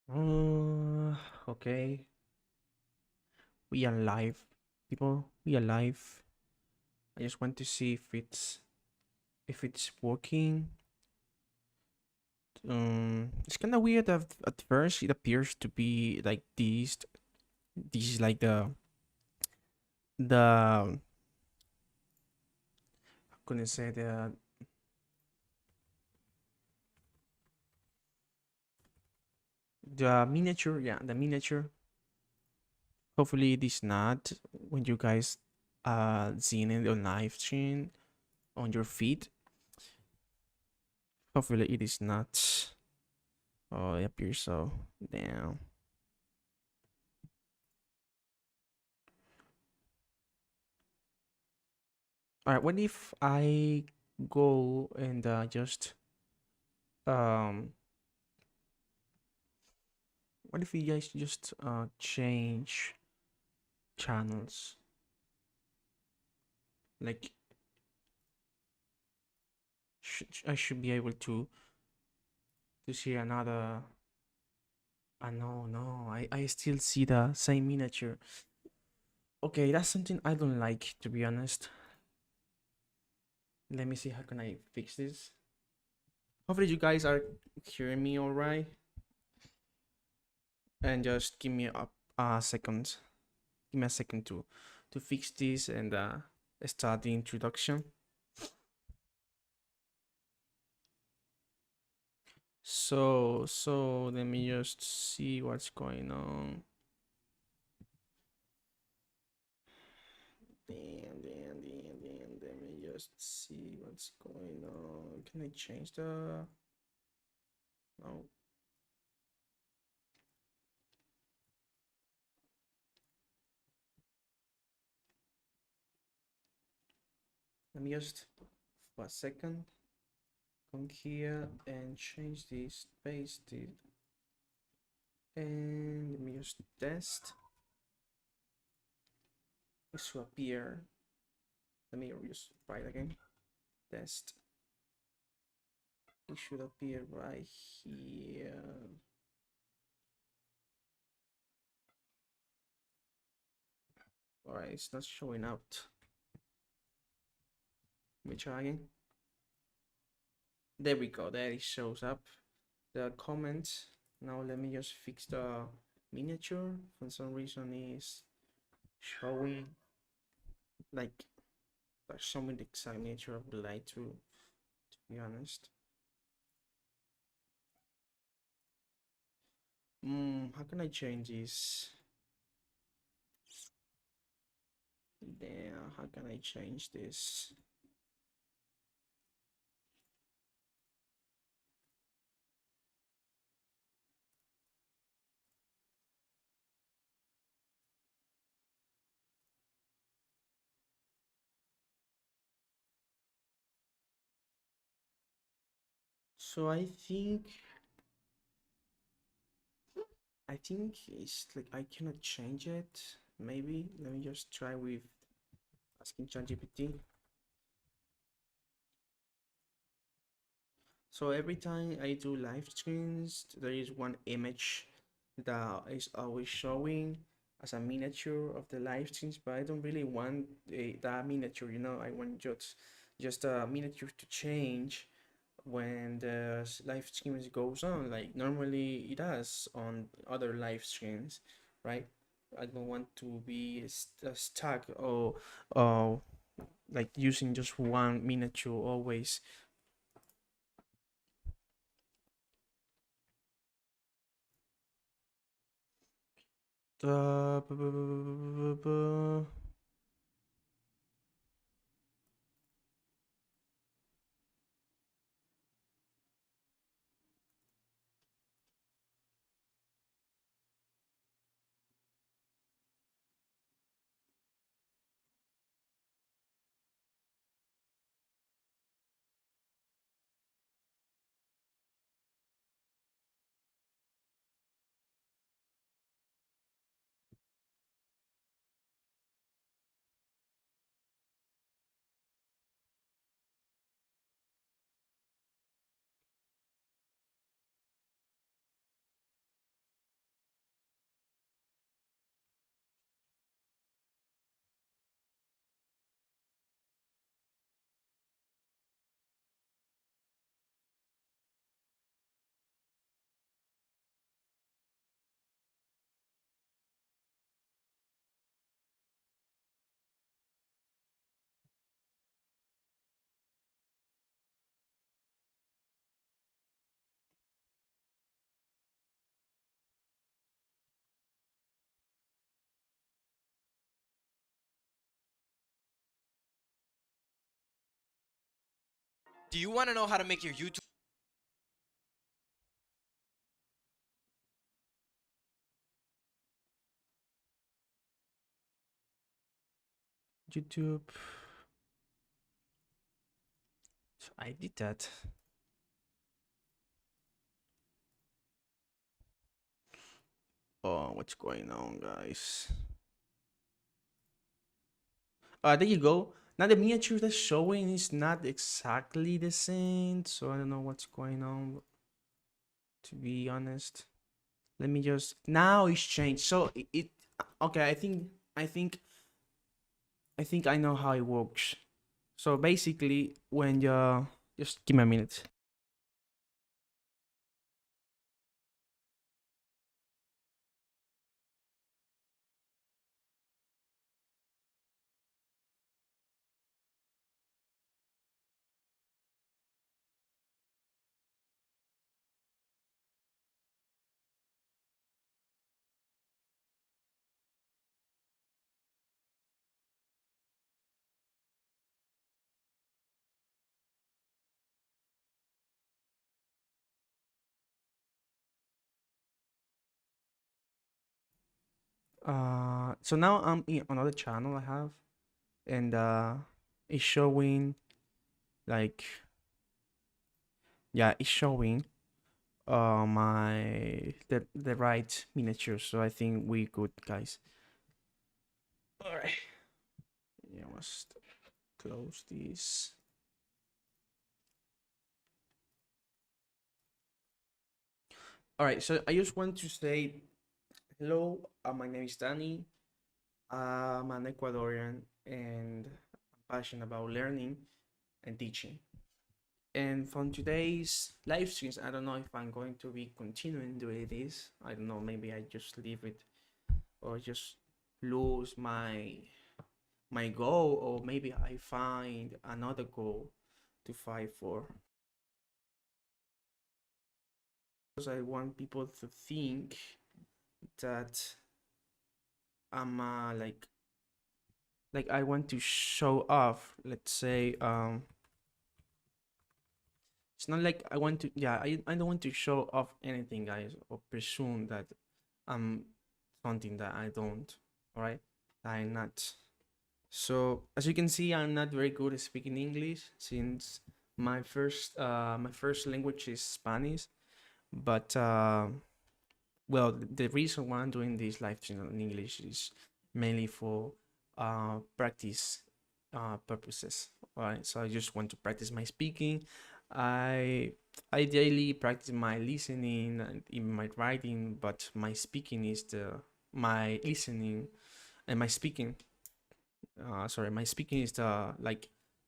Uh, okay. We are live, people. We are live. I just want to see if it's working. It's kind of weird. At first, it appears to be like this. This is like the how can I say the miniature. Yeah, the miniature. Hopefully, it is not when you guys seeing it on live stream on your feed. Hopefully, it is not. Oh, it appears so. Damn. All right, what if I go and just um what if you guys just change channels? Like I should be able to see another. No, no, I still see the same miniature. Okay, that's something I don't like, to be honest. Let me see how can I fix this. Hopefully you guys are hearing me all right, and just give me a second. Give me a second to fix this and start the introduction. So let me just see what's going on. Damn. Let me just see what's going on. Can I change the? No. Let me just for a second come here and change this, paste it, and let me just test. It should appear. Let me just try it again. Test. It should appear right here. Alright, it's not showing out. Let me try again. There we go. There it shows up. The comment. Now let me just fix the miniature. For some reason is showing like there's showing the exact miniature I would like to be honest. How can I change this? Damn, how can I change this? So I think it's like I cannot change it. Maybe let me just try with asking ChatGPT. So every time I do live streams, there is one image that is always showing as a miniature of the live streams, but I don't really want that miniature, I want just a miniature to change when the live streams goes on, like normally it does on other live streams, right? I don't want to be stuck or like using just one miniature always. Uh, bu- bu- bu- bu- bu- Do you want to know how to make your YouTube? YouTube. So I did that. Oh, what's going on, guys? There you go. Now the miniature that's showing is not exactly the same, so I don't know what's going on. To be honest, let me just now it's changed. So it okay. I think I think I know how it works. So basically, when you just give me a minute. So now I'm in another channel I have, and it's showing like yeah, it's showing my the right miniature. So I think we good, guys. All right. Yeah, must close this. All right. So I just want to say hello. My name is Danny. I'm an Ecuadorian, and I'm passionate about learning and teaching. And from today's live streams, I don't know if I'm going to be continuing doing this. I don't know. Maybe I just leave it or just lose my goal, or maybe I find another goal to fight for. Because I want people to think that I'm like I want to show off. Let's say it's not like I want to. Yeah, I don't want to show off anything, guys, or presume that I'm something that I don't. All right, I'm not. So as you can see, I'm not very good at speaking English since my first language is Spanish. But well, the reason why I'm doing this live stream in English is mainly for practice purposes. All right, so I just want to practice my speaking. I I daily practice my listening and in my writing, but my speaking is my listening and my speaking. Sorry, my speaking is the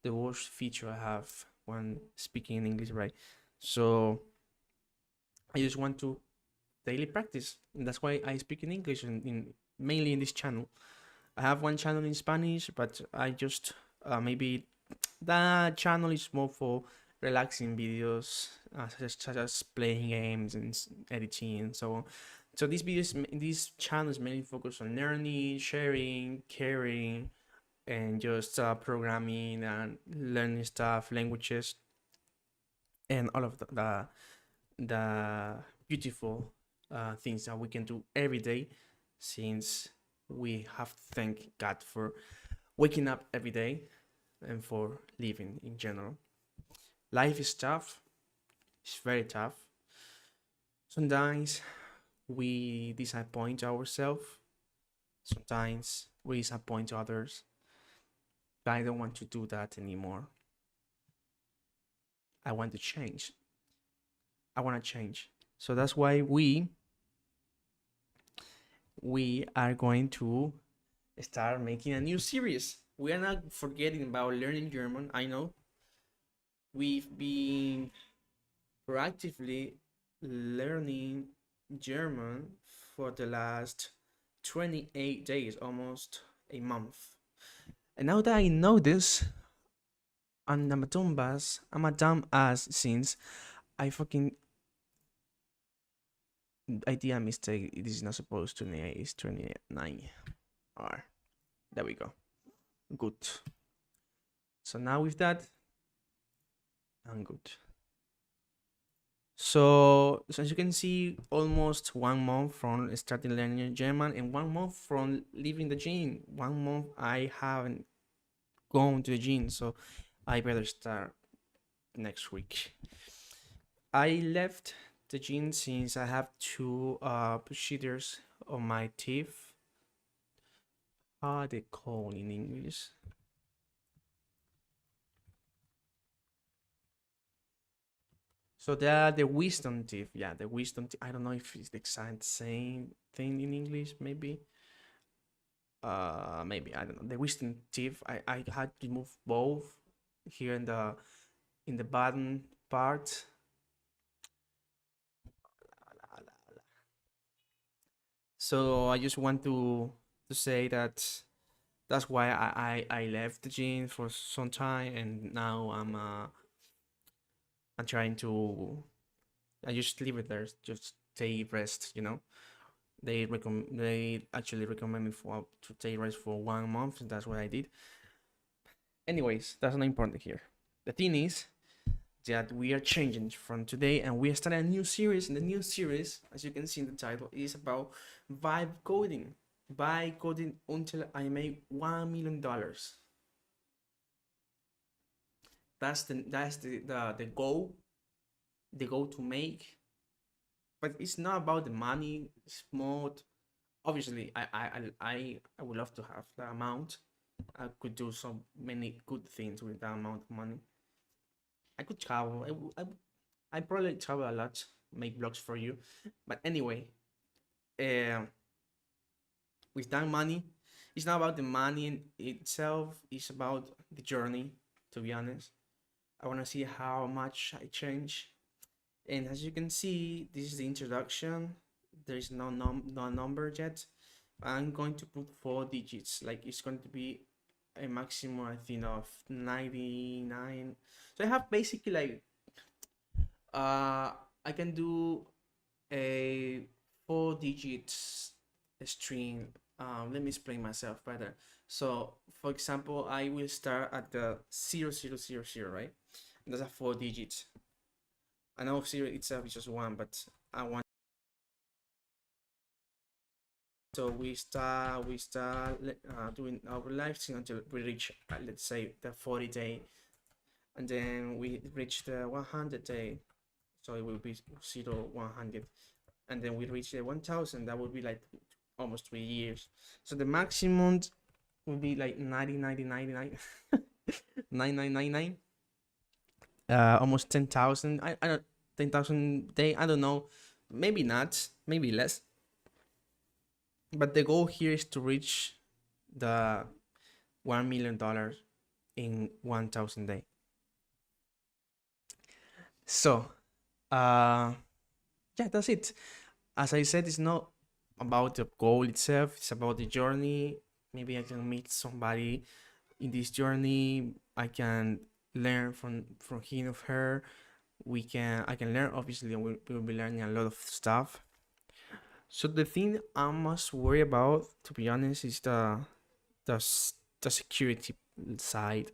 worst feature I have when speaking in English, right? So I just want to daily practice. And that's why I speak in English in mainly in this channel. I have one channel in Spanish, but I just maybe that channel is more for relaxing videos, such as playing games and editing and so on. So these channels mainly focus on learning, sharing, caring, and just programming and learning stuff, languages, and all of the beautiful things that we can do every day, since we have to thank God for waking up every day and for living in general. Life is tough, it's very tough. Sometimes we disappoint ourselves, sometimes we disappoint others, but I don't want to do that anymore. I want to change. I want to change. So that's why we are going to start making a new series. We are not forgetting about learning German. I know we've been proactively learning German for the last 28 days, almost a month. And now that I know this, I'm a dumbass. I'm a dumb ass since I fucking I did a mistake. This is not supposed to 28, it's 29. Alright, there we go. Good. So now with that, I'm good. So as you can see, almost 1 month from starting learning German and 1 month from leaving the gym. 1 month I haven't gone to the gym, so I better start next week. I left the gym since I have two procedures on my teeth. How are they called in English? So they are the wisdom teeth. Yeah, the wisdom teeth. I don't know if it's the exact same thing in English, maybe. Maybe I don't know. The wisdom teeth. I had to remove both here in the bottom part. So I just want to say that that's why I left the gym for some time, and now I'm trying to. I just leave it there, just take rest. They actually recommend me for to take rest for 1 month, and that's what I did. Anyways, that's not important here. The thing is that we are changing from today, and we are starting a new series. And the new series, as you can see in the title, is about vibe coding. Vibe coding until I make $1 million. That's the goal, the goal to make. But it's not about the money. It's more obviously I would love to have the amount. I could do so many good things with that amount of money. I could travel. I probably travel a lot, make vlogs for you. But anyway, uh, with that money, it's not about the money in itself. It's about the journey. To be honest, I want to see how much I change. And as you can see, this is the introduction. There is no number yet. I'm going to put 4 digits. Like it's going to be a maximum, I think, of 99. So I have basically like uh I can do a 4 digits string. Let me explain myself better. So for example, I will start at the 0000, right? That's a 4 digits. I know 0 itself is just one, but I want. So we start doing our live stream until we reach let's say the 40 day, and then we reach the 100 day, so it will be 0 100, and then we reach the 1000. That would be like almost 3 years. So the maximum would be like 90 90 99 9999, almost 10,000. I don't 10,000 day. I don't know, maybe not, maybe less. But the goal here is to reach the $1 million in 1,000 days. So, uh, yeah, that's it. As I said, it's not about the goal itself. It's about the journey. Maybe I can meet somebody in this journey. I can learn from him or her. I can learn, obviously, and we'll be learning a lot of stuff. So the thing I must worry about, to be honest, is the the security side.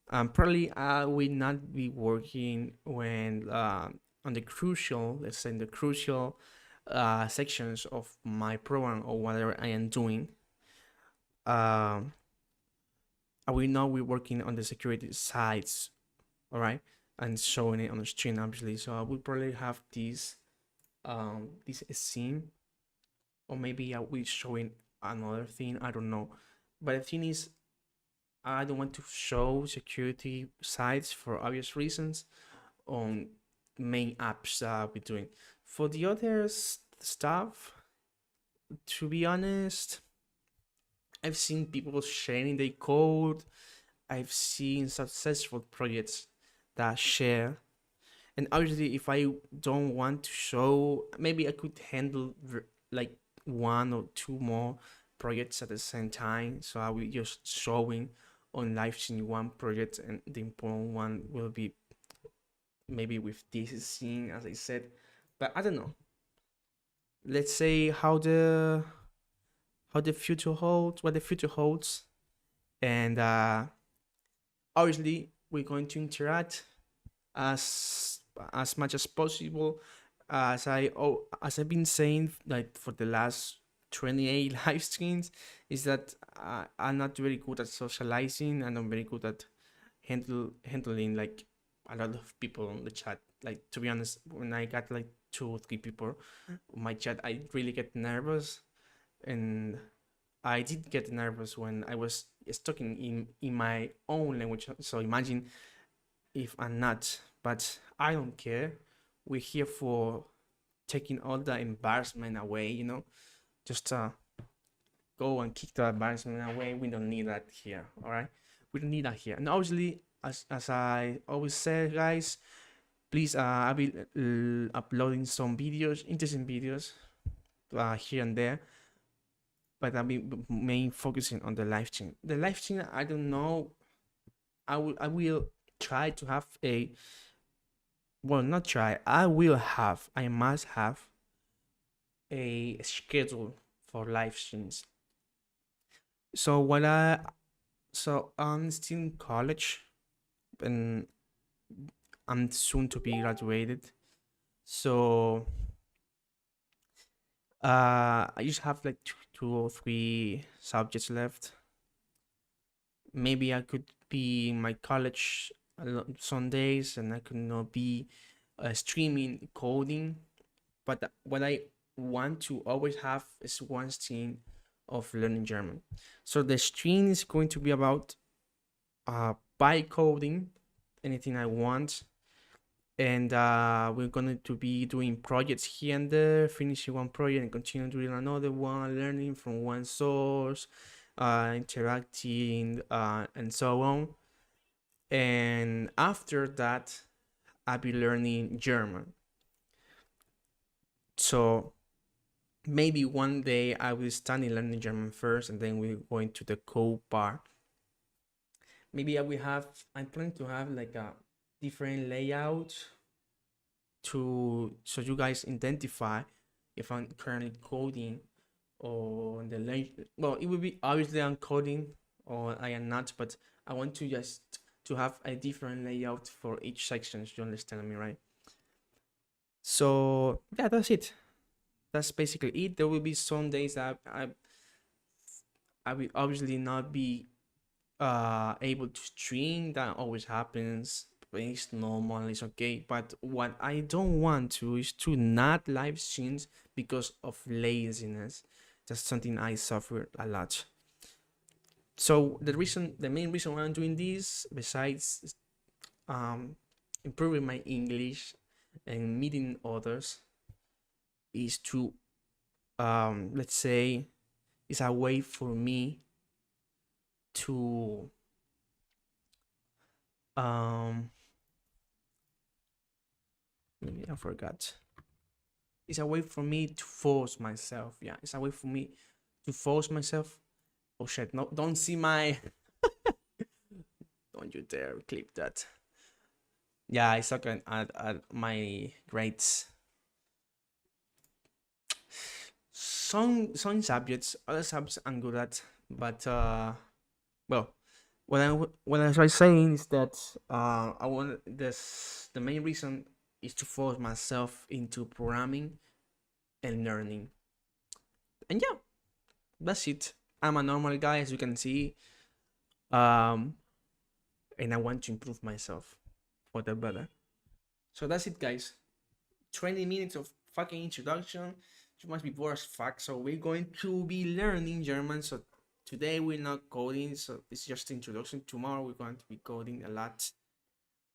Probably I will not be working when on the crucial, let's say, the crucial sections of my program or whatever I am doing. Um, I will not be working on the security sides, all right, and showing it on the screen, obviously. So I will probably have this scene, or maybe I will showing another thing. I don't know, but the thing is, I don't want to show security sites for obvious reasons on main apps that I'll be doing. For the other stuff, to be honest, I've seen people sharing their code. I've seen successful projects that share. And obviously, if I don't want to show, maybe I could handle like one or two more projects at the same time. So I will just showing on live stream one project, and the important one will be maybe with this scene, as I said. But I don't know. Let's say how the future holds, what the future holds, and obviously we're going to interact. as much as possible. As I've been saying, like for the last 28 live streams, is that I'm not very good at socializing, and I'm very good at handling like a lot of people on the chat. Like, to be honest, when I got like 2 or 3 people on my chat, I really get nervous. And I did get nervous when I was stuck in my own language. So imagine if I'm not, but I don't care. We're here for taking all the embarrassment away, just go and kick the embarrassment away. We don't need that here, all right? We don't need that here. And obviously, as I always say, guys, please, I'll be uploading some videos, interesting videos, here and there, but I'll be main focusing on the live stream. The live stream, I don't know. I will try to have a, well, not try. I must have a schedule for live streams. So I'm still in college, and I'm soon to be graduated. So I just have like 2 or 3 subjects left. Maybe I could be in my college some days, and I could not be streaming coding. But what I want to always have is one stream of learning German. So the stream is going to be about by coding anything I want, and we're going to be doing projects here and there, finishing one project and continue doing another one, learning from one source, interacting, and so on. And after that, I'll be learning German. So maybe one day I will study learning German first, and then we're going to the code part. Maybe I'm planning to have like a different layout so you guys identify if I'm currently coding or well, it will be obviously I'm coding or I am not, but I want to just to have a different layout for each section. You understand me, right? So yeah, that's it. That's basically it. There will be some days that I will obviously not be able to stream. That always happens. It's normal, it's okay. But what I don't want to is to not live streams because of laziness. That's something I suffer a lot. So the main reason why I'm doing this, besides improving my English and meeting others, is to let's say, it's a way for me to maybe I forgot. It's a way for me to force myself. Yeah, it's a way for me to force myself. Oh shit! No, don't see my. Don't you dare clip that. Yeah, I suck at my grades. Some subjects, other subjects I'm good at, but well, what I was saying is that I want this. The main reason is to force myself into programming and learning. And yeah, that's it. I'm a normal guy, as you can see, and I want to improve myself for the better. So that's it, guys. 20 minutes of fucking introduction. You must be bored as fuck. So we're going to be learning German. So today we're not coding, so it's just introduction. Tomorrow we're going to be coding a lot.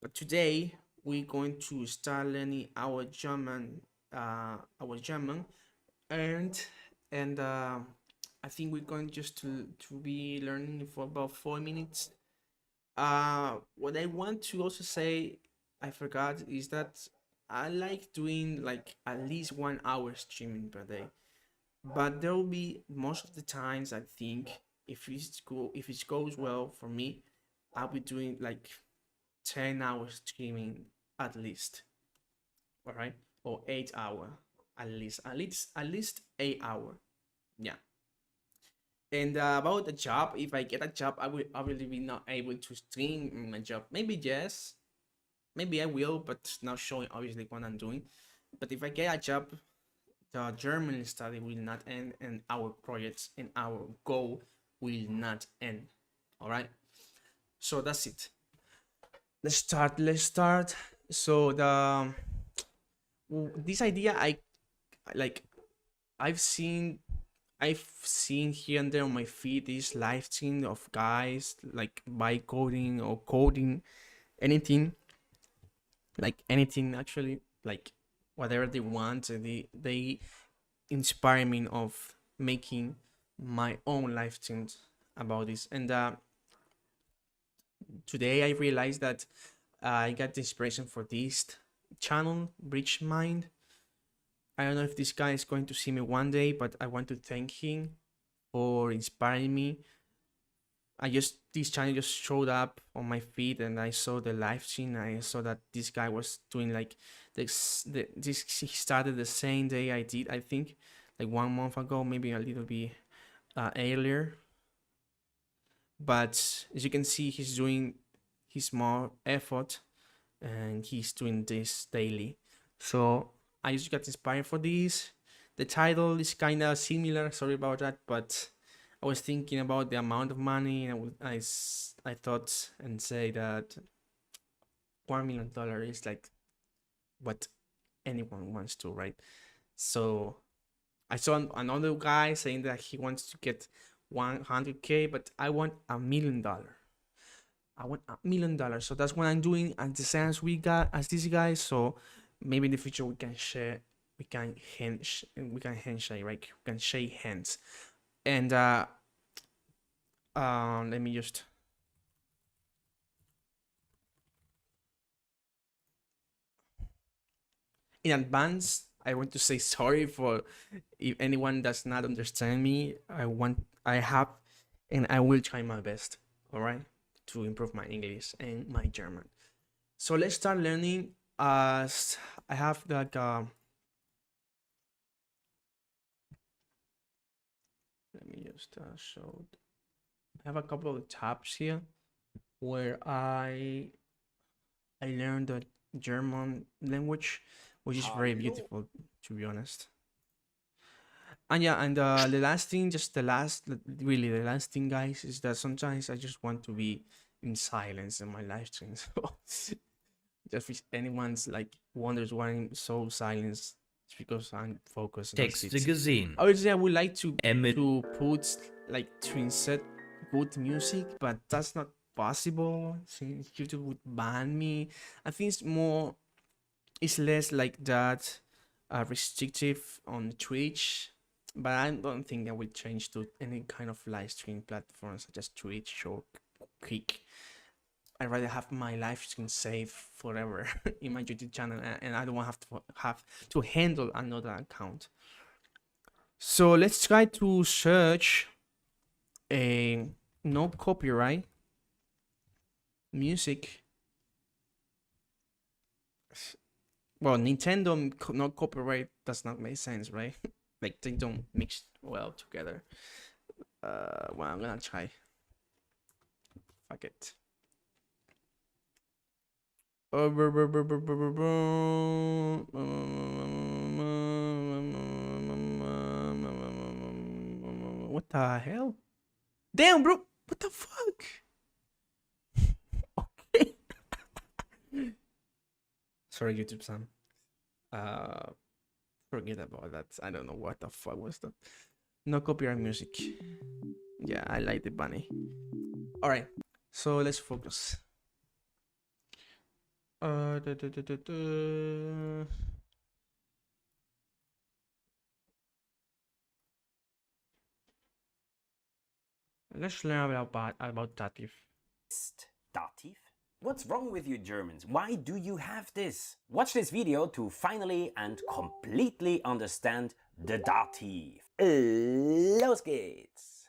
But today we're going to start learning our German, and I think we're going just to be learning for about 4 minutes. What I want to also say, I forgot, is that I like doing like at least 1 hour streaming per day. But there will be most of the times, I think, if it goes well for me, I'll be doing like 10 hours streaming at least. All right, or 8 hour at least 8 hour. Yeah. And about the job, if I get a job, I will be not able to stream my job. Maybe yes, maybe I will, but not showing obviously what I'm doing. But if I get a job, the German study will not end, and our projects and our goal will not end. All right. So that's it. Let's start. Let's start. So this idea, I like. I've seen I've seen here and there on my feed this live stream of guys like by coding or coding anything, like anything actually, like whatever they want. And they inspire me of making my own live streams about this. And today I realized that I got the inspiration for this channel, Bridge Mind. I don't know if this guy is going to see me one day, but I want to thank him for inspiring me. This channel just showed up on my feed, and I saw the live stream. I saw that this guy was doing like he started the same day I did, I think, like 1 month ago, maybe a little bit earlier. But as you can see, he's doing his more effort, and he's doing this daily. So I just got inspired for this. The title is kind of similar, sorry about that, but I was thinking about the amount of money, and I thought and say that $1 million is like what anyone wants to, right? So I saw another guy saying that he wants to get 100K, but I want $1 million. I want $1 million. So that's what I'm doing at the same as we got as these guys. So maybe in the future we can share, we can handshake, right? We can shake hands. And let me just in advance, I want to say sorry for if anyone does not understand me. I have and I will try my best, all right, to improve my English and my German. So let's start learning. As I have like let me just show. I have a couple of tabs here where I learned the German language, which is very beautiful, to be honest. And yeah, and the last thing, really the last thing, guys, is that sometimes I just want to be in silence in my live stream. So just if anyone's like wonders why I'm so silent, it's because I'm focused. Texte gesehen. Obviously, I would like to put like to insert good music, but that's not possible since YouTube would ban me. I think it's less like that restrictive on Twitch, but I don't think I will change to any kind of live stream platforms such as Twitch or Kick. I'd rather have my live stream saved forever in my YouTube channel, and I don't want to have to handle another account. So let's try to search a no copyright music. Well, Nintendo no copyright does not make sense, right? Like they don't mix well together. Well, I'm gonna try. Fuck it. What the hell? Damn, bro! What the fuck? Okay. Sorry, YouTube Sam. Forget about that. I don't know what the fuck was that. No copyright music. Yeah, I like the bunny. All right, so let's focus. Let's learn about dative. Dative? What's wrong with you Germans? Why do you have this? Watch this video to finally and completely understand the Dativ. Los geht's!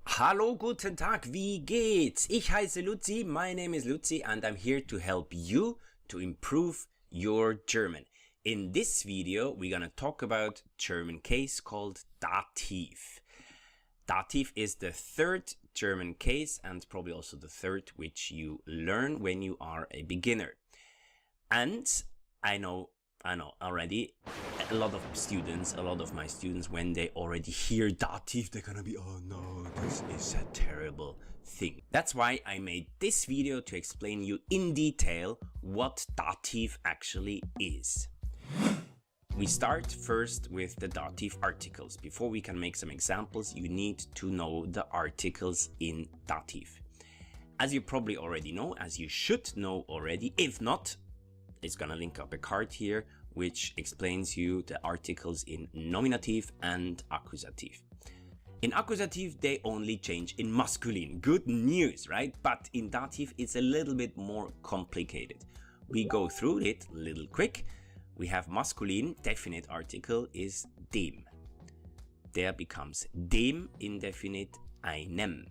Hallo, guten Tag, wie geht's? Ich heiße Luzi, my name is Luzi, and I'm here to help you to improve your German. In this video, we're gonna talk about German case called Dativ. Dativ is the third German case and probably also the third which you learn when you are a beginner. And I know already a lot of my students, when they already hear Dativ, they're gonna be, oh no, this is a terrible thing. That's why I made this video to explain you in detail what Dativ actually is. We start first with the dative articles. Before we can make some examples, you need to know the articles in dative. As you probably already know, as you should know already, if not, it's gonna link up a card here which explains you the articles in nominative and accusative. In accusative, they only change in masculine. Good news, right? But in dative, it's a little bit more complicated. We go through it a little quick. We have masculine definite article is dem. Der becomes dem indefinite einem.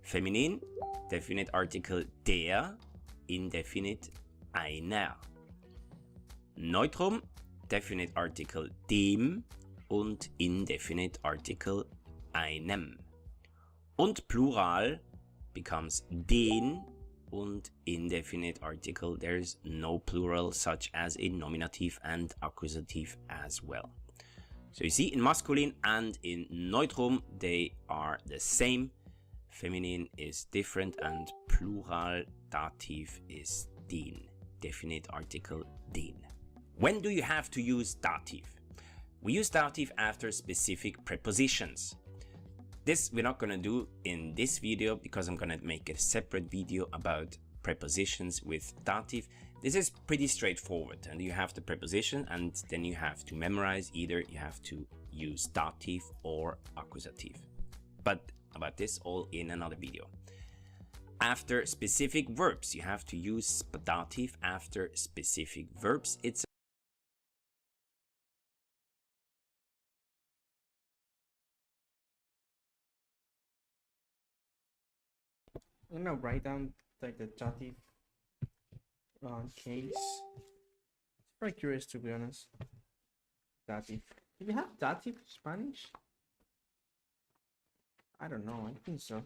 Feminin definite article der indefinite einer. Neutrum definite article dem und indefinite article einem. Und Plural becomes den und indefinite article. There's no plural such as in nominative and accusative as well. So you see, in masculine and in neutrum they are the same. Feminine is different and plural dative is den. Definite article den. When do you have to use dative? We use dative after specific prepositions. This we're not going to do in this video because I'm going to make a separate video about prepositions with dative. This is pretty straightforward, and you have the preposition and then you have to memorize. Either you have to use dative or accusative. But about this all in another video. After specific verbs, you have to use dative after specific verbs. It's I'm gonna write down like the dative case. It's very curious, to be honest. Dative. Do we have dative in Spanish? I don't know. I think so.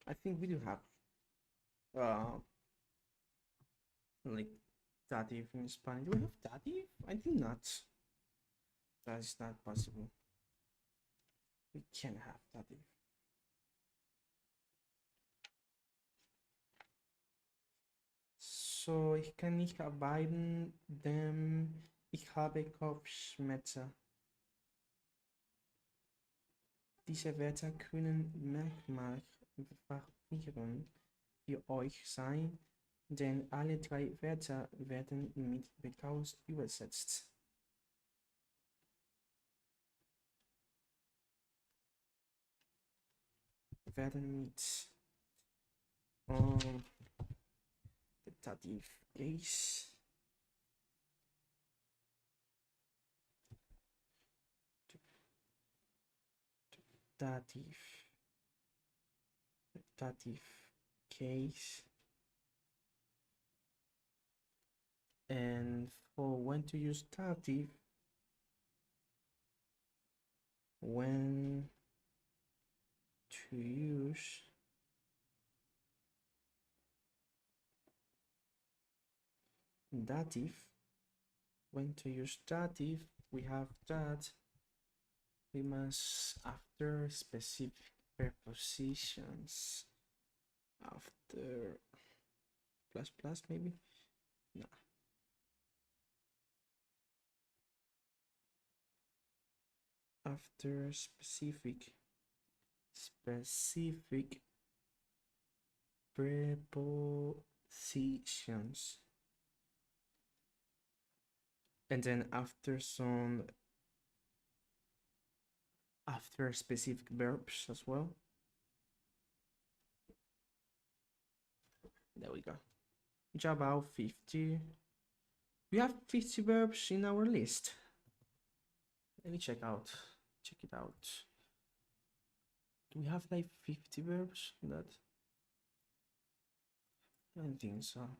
I think we do have like dative in Spanish. Do we have dative? I think not. That is not possible. We can't have dative. So, ich kann nicht arbeiten, denn ich habe Kopfschmerzen. Diese Wörter können manchmal verwirrend für euch sein, denn alle drei Wörter werden mit betraut übersetzt. Werden mit dative case. Dative case. And for when to use dative, when to use dative, when to use dative, we have that we must after specific prepositions, after plus maybe, no, after specific prepositions, and then after specific verbs as well. There we go. Which are about 50. We have 50 verbs in our list. Let me check it out. Do we have like 50 verbs? That I don't think so.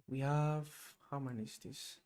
We have, how many is this?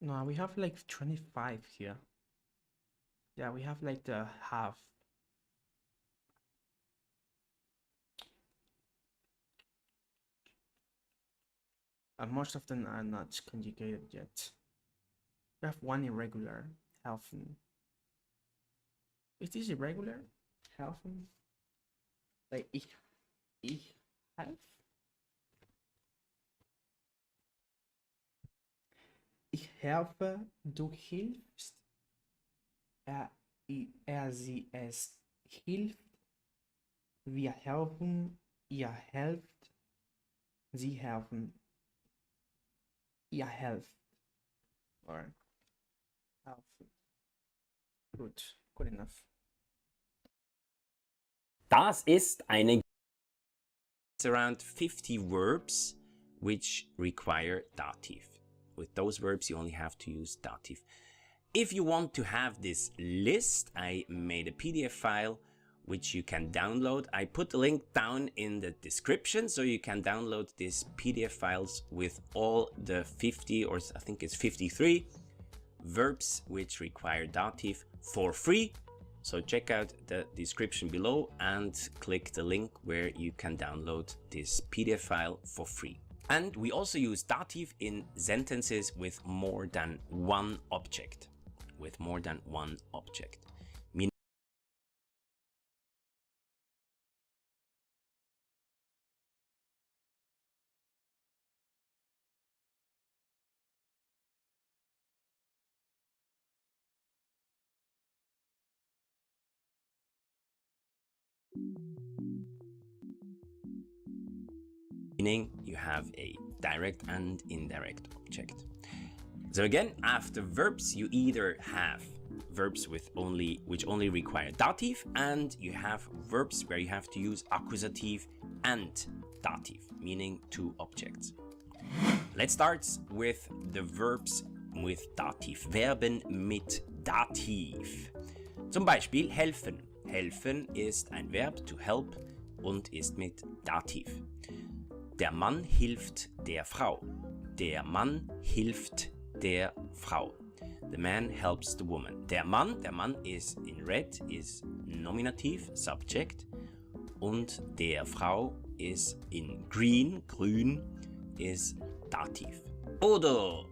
No, we have like 25 here. Yeah, we have like the half. And most of them are not conjugated yet. We have one irregular, helfen. Is this irregular? Helfen? Like ich helf? Ich helfe, du hilfst. Sie, es hilft. Wir helfen, ihr helft. Sie helfen. Ihr helft. Or helfen. Good. Good enough. Das ist eine. It's around 50 verbs which require dative. With those verbs, you only have to use dative. If you want to have this list, I made a PDF file which you can download. I put the link down in the description, so you can download these PDF files with all the 50, or I think it's 53 verbs which require dative for free. So check out the description below and click the link where you can download this PDF file for free. And we also use dative in sentences with more than one object. With more than one object. Meaning you have a direct and indirect object. So again, after verbs, you either have verbs which only require dative, and you have verbs where you have to use accusative and dative, meaning two objects. Let's start with the verbs with dative. Verben mit dativ. Zum Beispiel helfen. Helfen ist ein Verb, to help, und ist mit dativ. Der Mann hilft der Frau. Der Mann hilft der Frau. The man helps the woman. Der Mann is in red, is nominativ, subject. Und der Frau is in green, grün, is dativ. Oder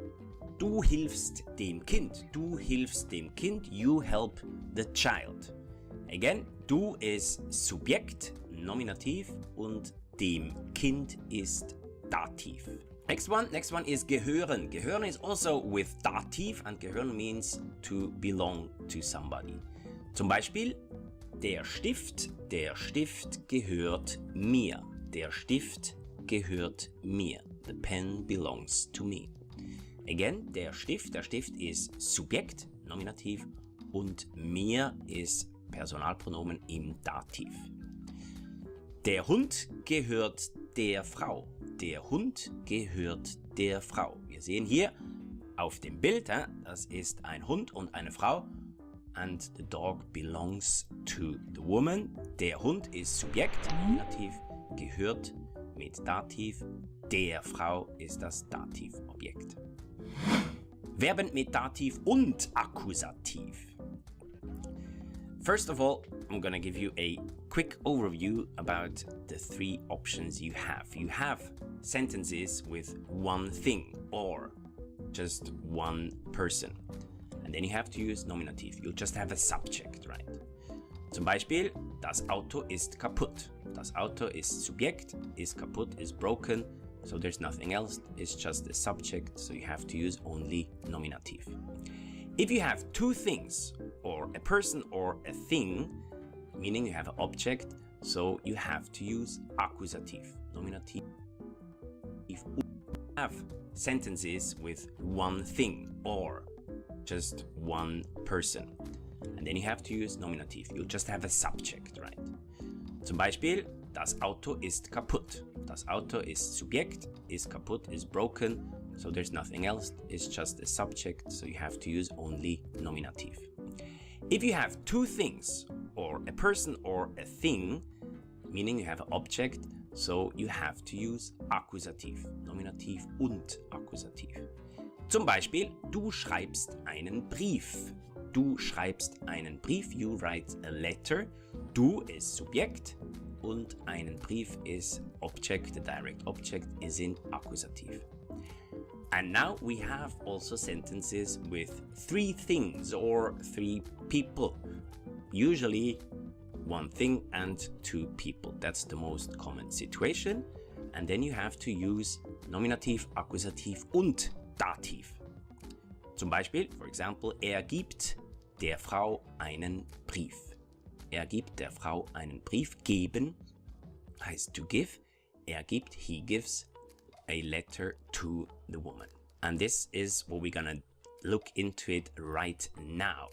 du hilfst dem Kind. Du hilfst dem Kind. You help the child. Again, du is Subjekt, nominativ, und dem Kind ist dativ. Next one is gehören. Gehören is also with dative, and gehören means to belong to somebody. Zum Beispiel, der Stift gehört mir. Der Stift gehört mir. The pen belongs to me. Again, der Stift is Subjekt, nominativ, und mir is Personalpronomen im Dativ. Der Hund gehört der Frau. Der Hund gehört der Frau. Wir sehen hier auf dem Bild, das ist ein Hund und eine Frau. And the dog belongs to the woman. Der Hund ist Subjekt, Nominativ, gehört mit Dativ. Der Frau ist das Dativobjekt. Verben mit Dativ und Akkusativ. First of all, I'm gonna give you a quick overview about the three options you have. You have sentences with one thing or just one person. And then you have to use nominative. You just have a subject, right? Zum Beispiel, das Auto ist kaputt. Das Auto ist Subjekt, ist kaputt, is broken. So there's nothing else. It's just a subject. So you have to use only nominative. If you have two things, or a person or a thing, meaning you have an object, so you have to use accusative, nominative. If you have sentences with one thing or just one person, and then you have to use nominative. You just have a subject, right? Zum Beispiel, das Auto ist kaputt. Das Auto ist Subjekt, ist kaputt, is broken. So there's nothing else, it's just a subject, so you have to use only nominative. If you have two things, or a person or a thing, meaning you have an object, so you have to use accusative, nominativ und akkusativ. Zum Beispiel, du schreibst einen Brief. Du schreibst einen Brief. You write a letter. Du ist Subjekt und einen Brief ist Object. The direct object is in Akkusativ. And now we have also sentences with three things or three people. Usually one thing and two people. That's the most common situation. And then you have to use Nominativ, Akkusativ und Dativ. Zum Beispiel, for example, er gibt der Frau einen Brief. Er gibt der Frau einen Brief. Geben heißt to give. Er gibt, he gives a letter to the woman. And this is what we're gonna look into it right now.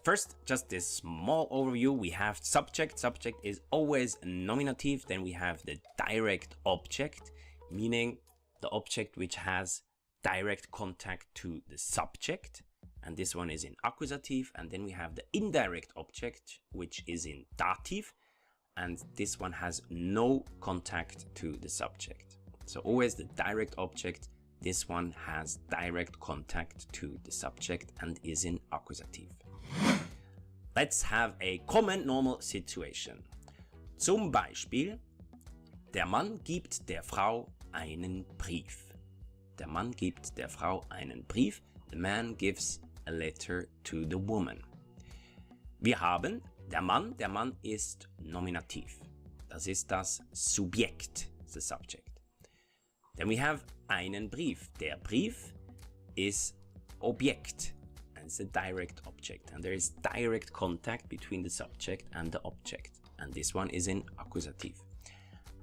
First, just this small overview. We have subject. Subject is always nominative. Then we have the direct object, meaning the object which has direct contact to the subject. And this one is in accusative. And then we have the indirect object, which is in dative. And this one has no contact to the subject. So always the direct object. This one has direct contact to the subject and is in accusative. Let's have a common normal situation. Zum Beispiel, der Mann gibt der Frau einen Brief. Der Mann gibt der Frau einen Brief. The man gives a letter to the woman. Wir haben der Mann ist nominativ. Das ist das Subjekt, the subject. Then we have einen Brief. Der Brief ist Objekt. It's a direct object, and there is direct contact between the subject and the object, and this one is in accusative.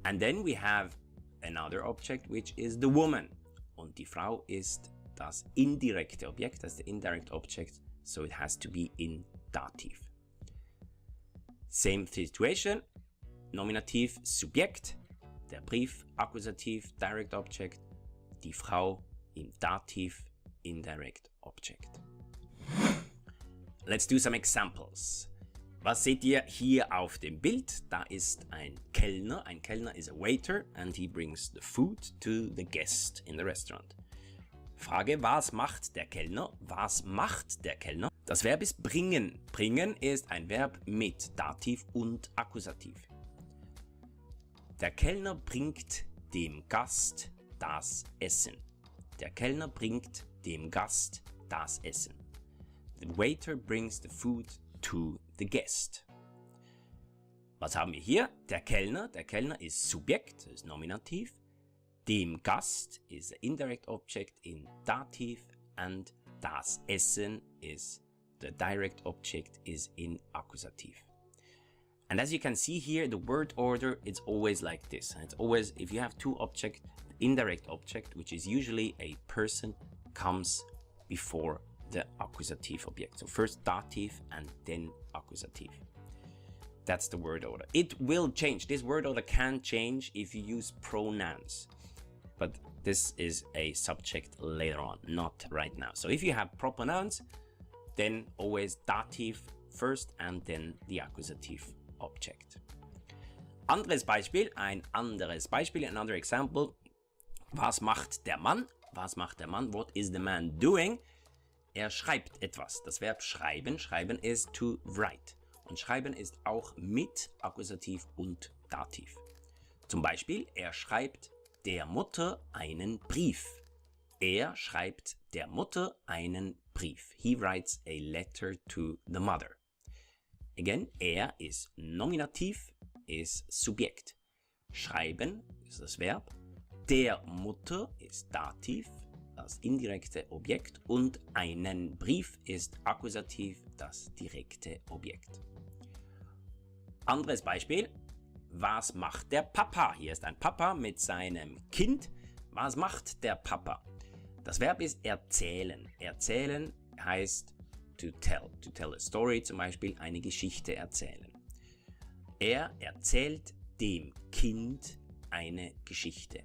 And then we have another object, which is the woman, und die Frau ist das indirekte Objekt, that's the indirect object, so it has to be in dative. Same situation, nominativ, Subjekt, der Brief, accusativ, direct object, die Frau im Dativ, indirect object. Let's do some examples. Was seht ihr hier auf dem Bild? Da ist ein Kellner. Ein Kellner is a waiter and he brings the food to the guest in the restaurant. Frage, was macht der Kellner? Was macht der Kellner? Das Verb ist bringen. Bringen ist ein Verb mit Dativ und Akkusativ. Der Kellner bringt dem Gast das Essen. Der Kellner bringt dem Gast das Essen. The waiter brings the food to the guest. Was haben wir hier? Der Kellner ist Subjekt, ist Nominativ. Dem Gast is an indirect object in Dativ. And das Essen is the direct object is in Akkusativ. And as you can see here, the word order is always like this. It's always, if you have two objects, the indirect object, which is usually a person, comes before the accusative object. So first dative and then accusative. That's the word order. It will change. This word order can change if you use pronouns. But this is a subject later on, not right now. So if you have proper nouns, then always dative first and then the accusative object. Anderes Beispiel, another example. Was macht der Mann? Was macht der Mann? What is the man doing? Er schreibt etwas. Das Verb schreiben, schreiben ist to write. Und schreiben ist auch mit Akkusativ und Dativ. Zum Beispiel, er schreibt der Mutter einen Brief. Er schreibt der Mutter einen Brief. He writes a letter to the mother. Again, er ist Nominativ, ist Subjekt. Schreiben ist das Verb. Der Mutter ist Dativ, das indirekte Objekt, und einen Brief ist Akkusativ, das direkte Objekt. Anderes Beispiel. Was macht der Papa? Hier ist ein Papa mit seinem Kind. Was macht der Papa? Das Verb ist erzählen. Erzählen heißt to tell. To tell a story, zum Beispiel eine Geschichte erzählen. Er erzählt dem Kind eine Geschichte.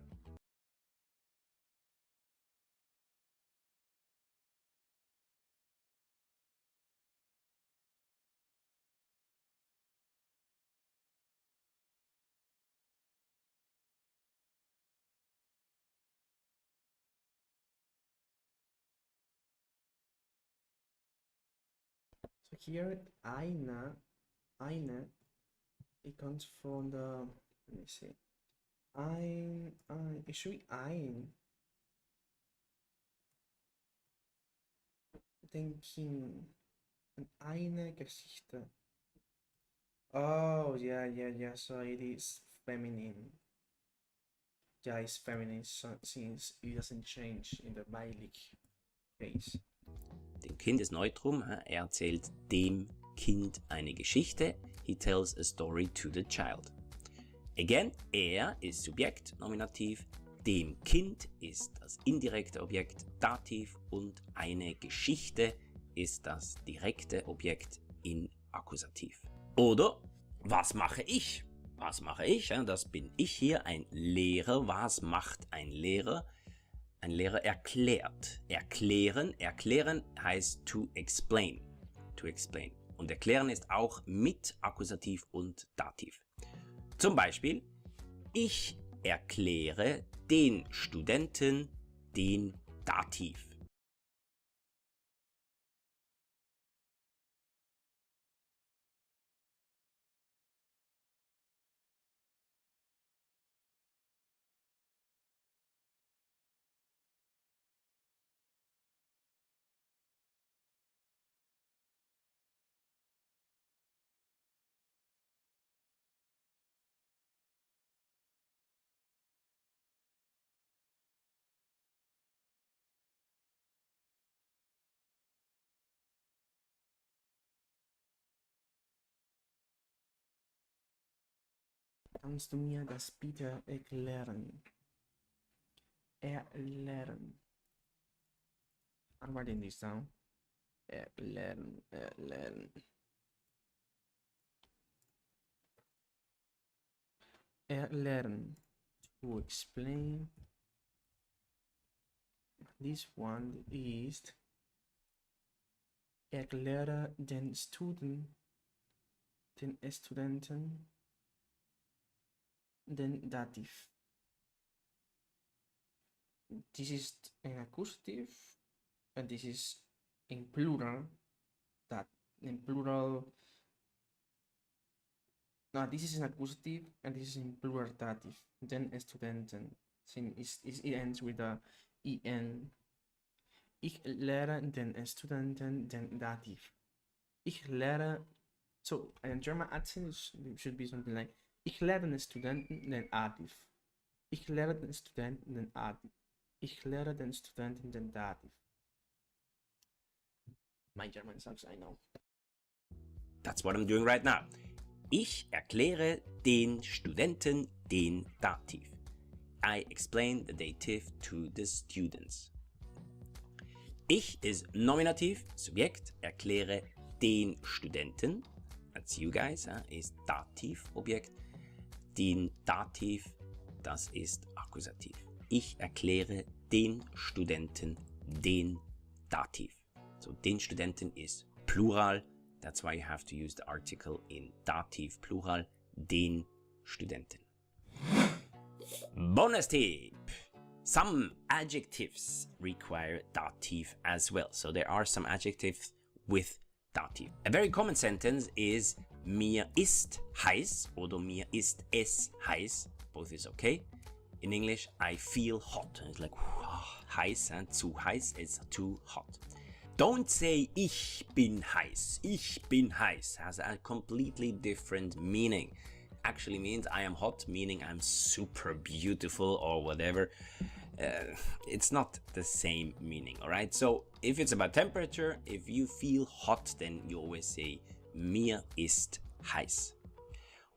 here eine, it comes from the, let me see, it should be ein, denken, eine Geschichte. Oh, yeah, so it is feminine. Yeah, it's feminine since it doesn't change in the Beilig case. Dem Kindesneutrum, er erzählt dem Kind eine Geschichte. He tells a story to the child. Again, er ist Subjekt, Nominativ. Dem Kind ist das indirekte Objekt, Dativ. Und eine Geschichte ist das direkte Objekt in Akkusativ. Oder, was mache ich? Was mache ich? Das bin ich hier, ein Lehrer. Was macht ein Lehrer? Ein Lehrer erklärt. Erklären heißt to explain. To explain. Und erklären ist auch mit Akkusativ und Dativ. Zum Beispiel, ich erkläre den Studenten den Dativ. Kannst du mir das bitte erklären? Erklären. I'm writing this down. Erklären. Erklären. To explain. This one is erkläre den Studenten, den Dativ. This is an accusative, and this is in plural. That in plural. No, this is an accusative, and this is in plural dative. Den Studenten. It ends with a en. Ich lehre den Studenten den Dativ. Ich lehre. So, a German accent should be something like: Ich lehre den Studenten den Adjektiv. Ich lehre den Studenten den Adjektiv. Ich lehre den Studenten den Dativ. My German sucks, I know. That's what I'm doing right now. Ich erkläre den Studenten den Dativ. I explain the dative to the students. Ich ist Nominativ, Subjekt, erkläre den Studenten. That's you guys, ist Dativ, Objekt. Den Dativ, das ist Akkusativ. Ich erkläre den Studenten den Dativ. So, den Studenten ist Plural. That's why you have to use the article in Dativ, Plural. Den Studenten. Bonus tip. Some adjectives require Dativ as well. So there are some adjectives with Dativ. A very common sentence is mir ist heiß oder mir ist es heiß. Both is okay. In English, I feel hot. It's like heiß and zu heiß is too hot. Don't say ich bin heiß. Ich bin heiß has a completely different meaning. Actually means I am hot, meaning I'm super beautiful or whatever. It's not the same meaning, all right? So if it's about temperature, if you feel hot, then you always say mir ist heiß.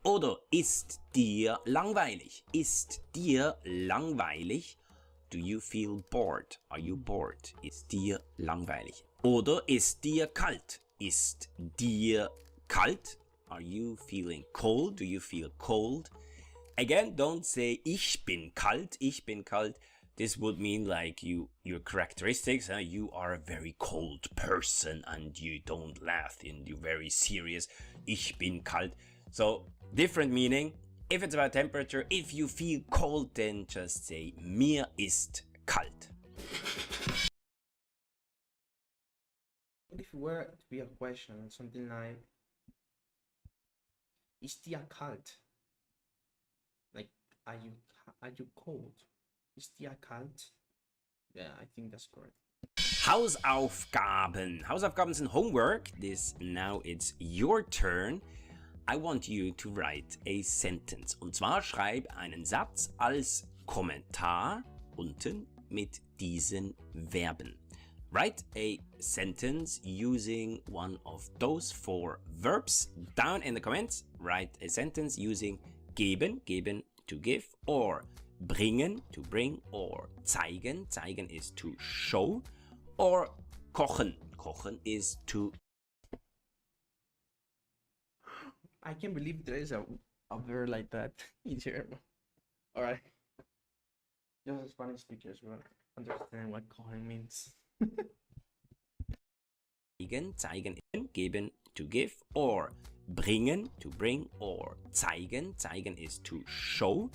Oder ist dir langweilig? Ist dir langweilig? Do you feel bored? Are you bored? Ist dir langweilig? Oder ist dir kalt? Ist dir kalt? Are you feeling cold? Do you feel cold? Again, don't say ich bin kalt, ich bin kalt. This would mean like your characteristics. You are a very cold person and you don't laugh and you're very serious. Ich bin kalt. So different meaning. If it's about temperature, if you feel cold, then just say mir ist kalt. if it were to be a question, something like, is tea a cult? Like, are you cold? Is tea a cult? Yeah, I think that's correct. Hausaufgaben. Hausaufgaben sind homework. Now it's your turn. I want you to write a sentence. Und zwar schreib einen Satz als Kommentar unten mit diesen Verben. Write a sentence using one of those 4 verbs. Down in the comments, write a sentence using geben, geben to give, or bringen, to bring, or zeigen, zeigen is to show, or kochen, kochen is to... I can't believe there is a verb like that in German. Alright. Just as Spanish speakers will understand what kochen means. Zeigen, geben, to give, or bringen, to bring, or zeigen, zeigen is to show,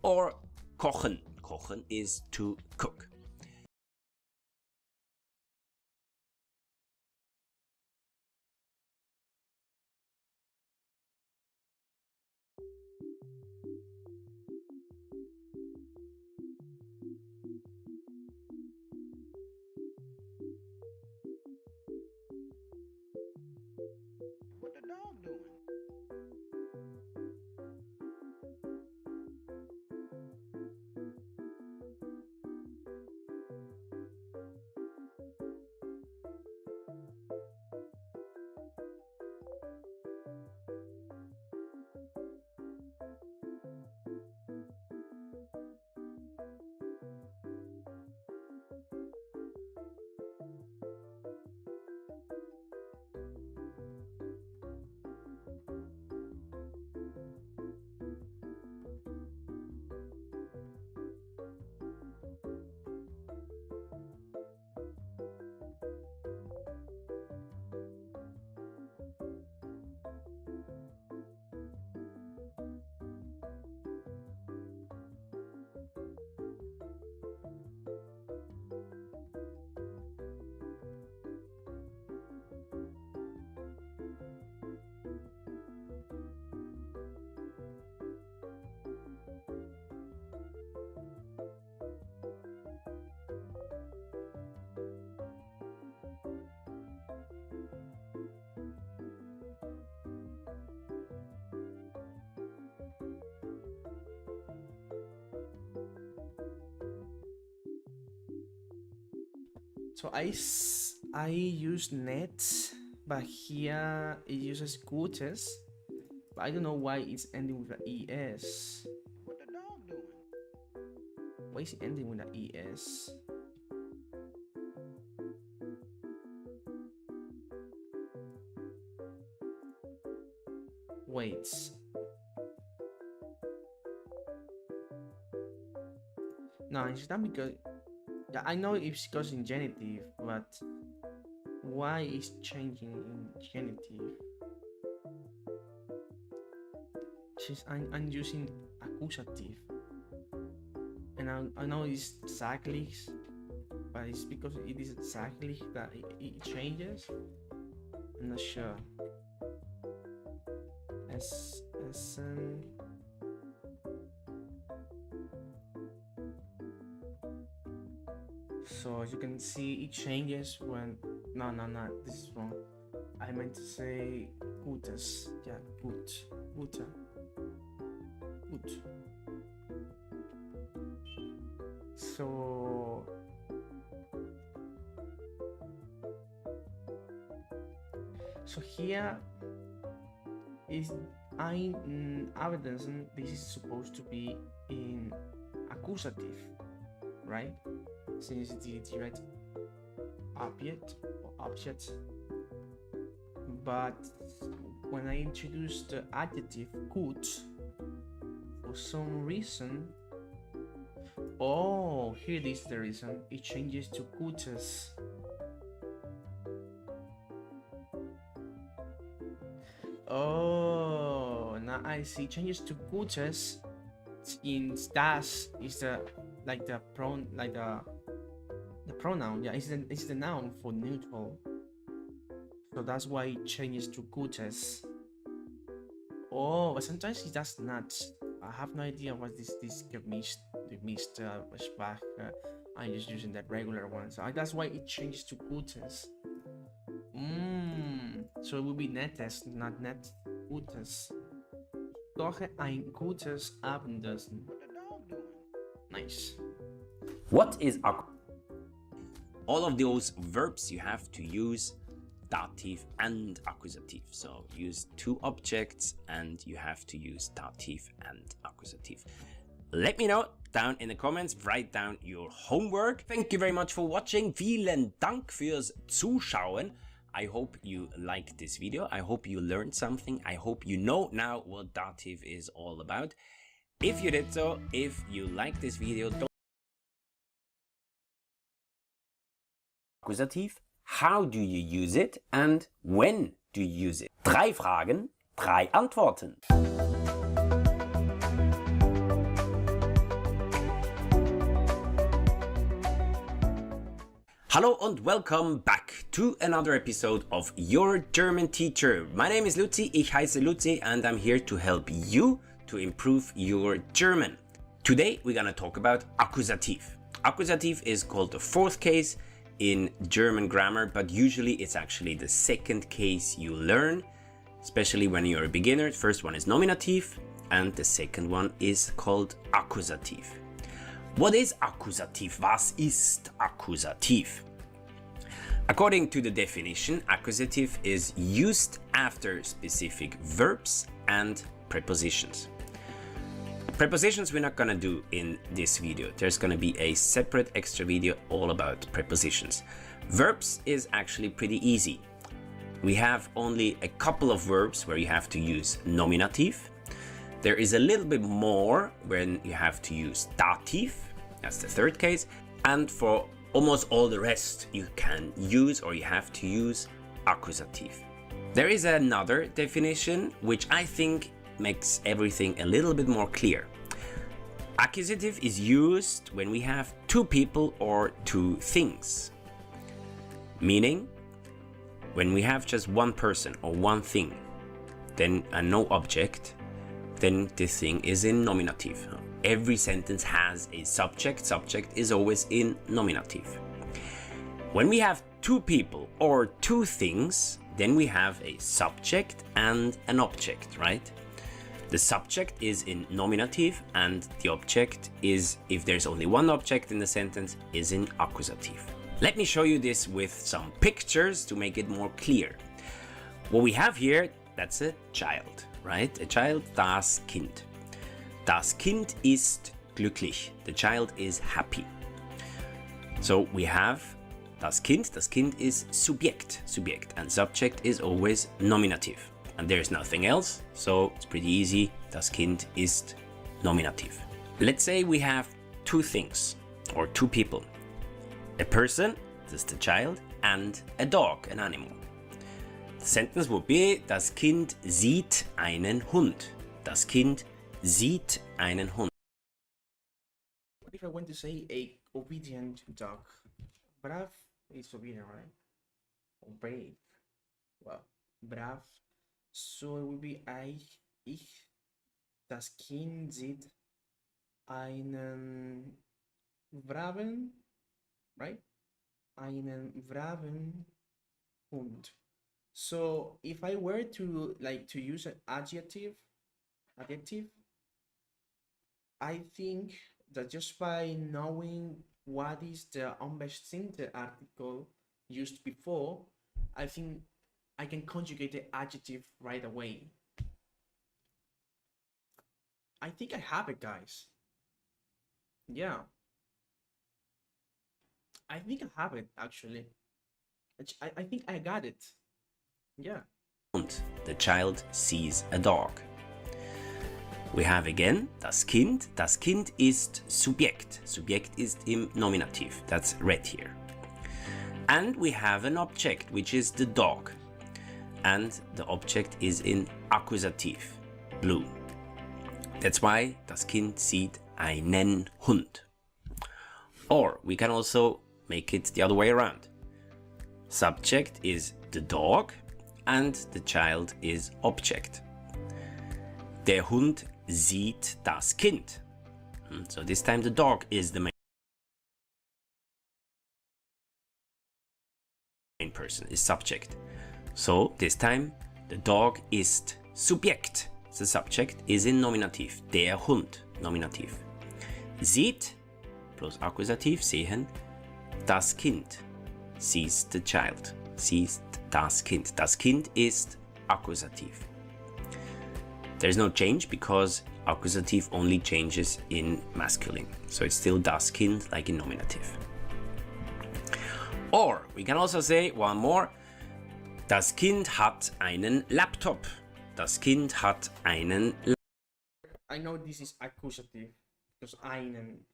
or kochen, kochen is to cook. What the dog doing? So I use net, but here it uses gutes. But I don't know why it's ending with an es. What the dog doing? Why is it ending with an es? Wait. No, it's not because. Yeah, I know it's because in genitive, but why is changing in genitive? I'm using accusative, and I know it's exactly, but it's because it is exactly that it changes. I'm not sure. So as you can see, it changes when. No, this is wrong. I meant to say gutes. Yeah, gute. So here is evidence. This is supposed to be in accusative, right? Since it's the direct object or object. But when I introduce the adjective gut, for some reason, Oh, here it is the reason. It changes to gutes. Oh, now I see. Changes to gutes. In das is the like the pronoun. Yeah, it's the noun for neutral. So that's why it changes to gutes. Oh, but sometimes it does not. I have no idea what this gemischt Sprache. I'm just using that regular one. So that's why it changes to gutes. So it will be nettes, not net gutes. Doch ein gutes Abendessen. What the dog doing? Nice. What is all of those verbs you have to use dative and accusative. So use two objects and you have to use dative and accusative. Let me know down in the comments, write down your homework. Thank you very much for watching. Vielen Dank fürs Zuschauen. I hope you liked this video. I hope you learned something. I hope you know now what dative is all about. If you did so, if you like this video, don't accusative. How do you use it and when do you use it? 3 Fragen, 3 Antworten. Hello and welcome back to another episode of Your German Teacher. My name is Luzi, ich heiße Luzi and I'm here to help you to improve your German. Today we're gonna talk about accusative. Accusative is called the fourth case in German grammar, but usually it's actually the second case you learn, especially when you're a beginner. The first one is nominative and the second one is called accusative. What is accusative? Was ist accusative? According to the definition, accusative is used after specific verbs and prepositions. Prepositions we're not gonna do in this video. There's gonna be a separate extra video all about prepositions. Verbs is actually pretty easy. We have only a couple of verbs where you have to use nominative. There is a little bit more when you have to use dative, that's the third case, and for almost all the rest you can use or you have to use accusative. There is another definition which I think makes everything a little bit more clear. Accusative is used when we have two people or two things. Meaning, when we have just one person or one thing, then and no object, then this thing is in nominative. Every sentence has a subject. Subject is always in nominative. When we have two people or two things, then we have a subject and an object, right? The subject is in nominative and the object is, if there's only one object in the sentence, is in accusative. Let me show you this with some pictures to make it more clear. What we have here, that's a child, right? A child, das Kind. Das Kind ist glücklich. The child is happy. So we have das Kind is Subjekt, and subject is always nominative. And there's nothing else, so it's pretty easy. Das Kind ist nominative. Let's say we have two things, or two people. A person, that's the child, and a dog, an animal. The sentence would be, das Kind sieht einen Hund. Das Kind sieht einen Hund. What if I want to say a obedient dog? Brav is obedient, right? Or brave. Well, brav. So it will be ich, das Kind sieht einen braven, right? Einen braven Hund. So if I were to use an adjective, I think that just by knowing what is the unbestimmte article used before, I think I can conjugate the adjective right away. I think I have it, guys. Yeah. I think I have it, actually. I think I got it. Yeah. The child sees a dog. We have again das Kind. Das Kind ist Subjekt. Subjekt ist im Nominativ. That's red here. And we have an object, which is the dog. And the object is in Akkusativ, blue. That's why das Kind sieht einen Hund. Or we can also make it the other way around. Subject is the dog and the child is object. Der Hund sieht das Kind. So this time the dog is the main person, is subject. So this time the dog ist Subjekt. The subject is in Nominativ. Der Hund, Nominativ. Sieht plus Akkusativ, sehen, das Kind. Sees the child. Sees das Kind. Das Kind ist Akkusativ. There's no change because Akkusativ only changes in masculine. So it's still das Kind like in nominative. Or we can also say one more. Das Kind hat einen Laptop. Das Kind hat einen I know this is accusative because einen.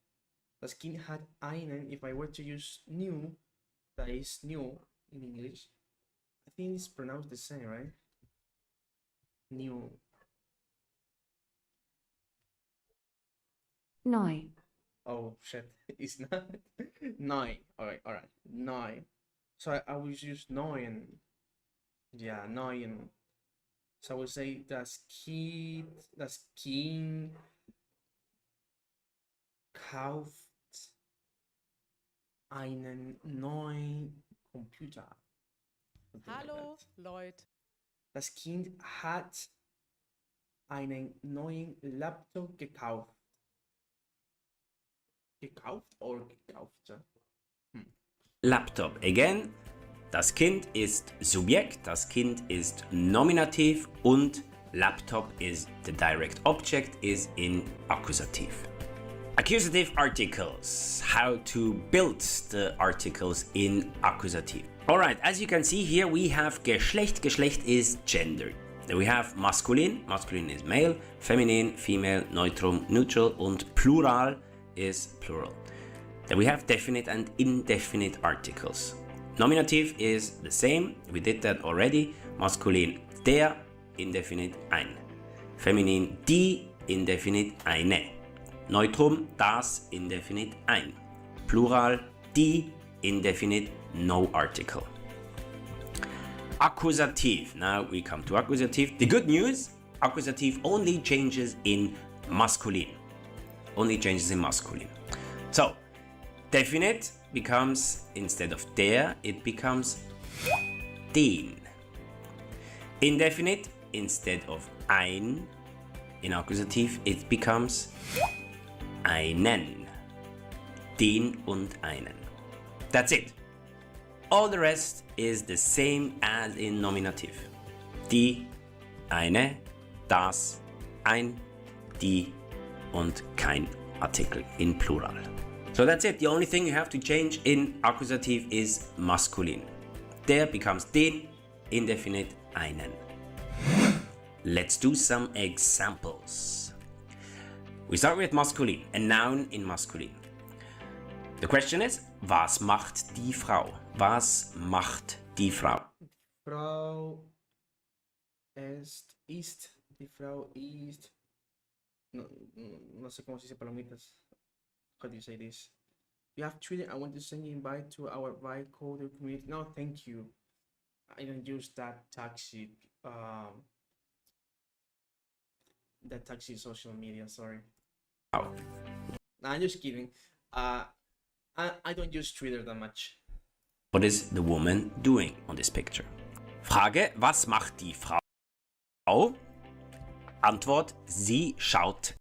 Das Kind hat einen. If I were to use new, that is new in English, I think it's pronounced the same, right? New. Neu. Oh shit, it's not. Nine. Alright. Nine. So I will use neun. Yeah, neun. So I will say das Kind kauft einen neuen Computer. Something like Hallo, that. Leute. Das Kind hat einen neuen Laptop gekauft. Gekauft oder gekauft? Laptop. Again, das Kind ist Subjekt, das Kind ist Nominativ und Laptop is the direct object, is in Akkusativ. Accusative articles. How to build the articles in Akkusativ. Alright, as you can see here we have Geschlecht. Geschlecht is gender. Then we have maskulin. Maskulin is male. Feminin, female, neutrum, neutral und plural is plural. Then we have definite and indefinite articles. Nominative is the same, we did that already. Maskulin der, indefinite ein. Feminin die, indefinite eine. Neutrum das, indefinite ein. Plural die, indefinite no article. Accusative. Now we come to accusative. The good news, accusative only changes in masculine. Only changes in masculine. So, definite becomes, instead of der, it becomes den. Indefinite, instead of ein, in accusative, it becomes einen. Den und einen. That's it. All the rest is the same as in nominative. Die, eine, das, ein, die und kein Artikel in plural. So that's it. The only thing you have to change in accusative is masculine. Der becomes den, indefinite einen. Let's do some examples. We start with masculine, a noun in masculine. The question is, was macht die Frau? Was macht die Frau? Frau die Frau ist, no sé cómo se dice palomitas. How do you say this? You have Twitter. I want to send you invite to our Vicoder community. No, thank you. I don't use that taxi. That taxi social media. Sorry. Oh. Nah, I'm just kidding. I don't use Twitter that much. What is the woman doing on this picture? Frage, was macht die Frau? Antwort, sie schaut.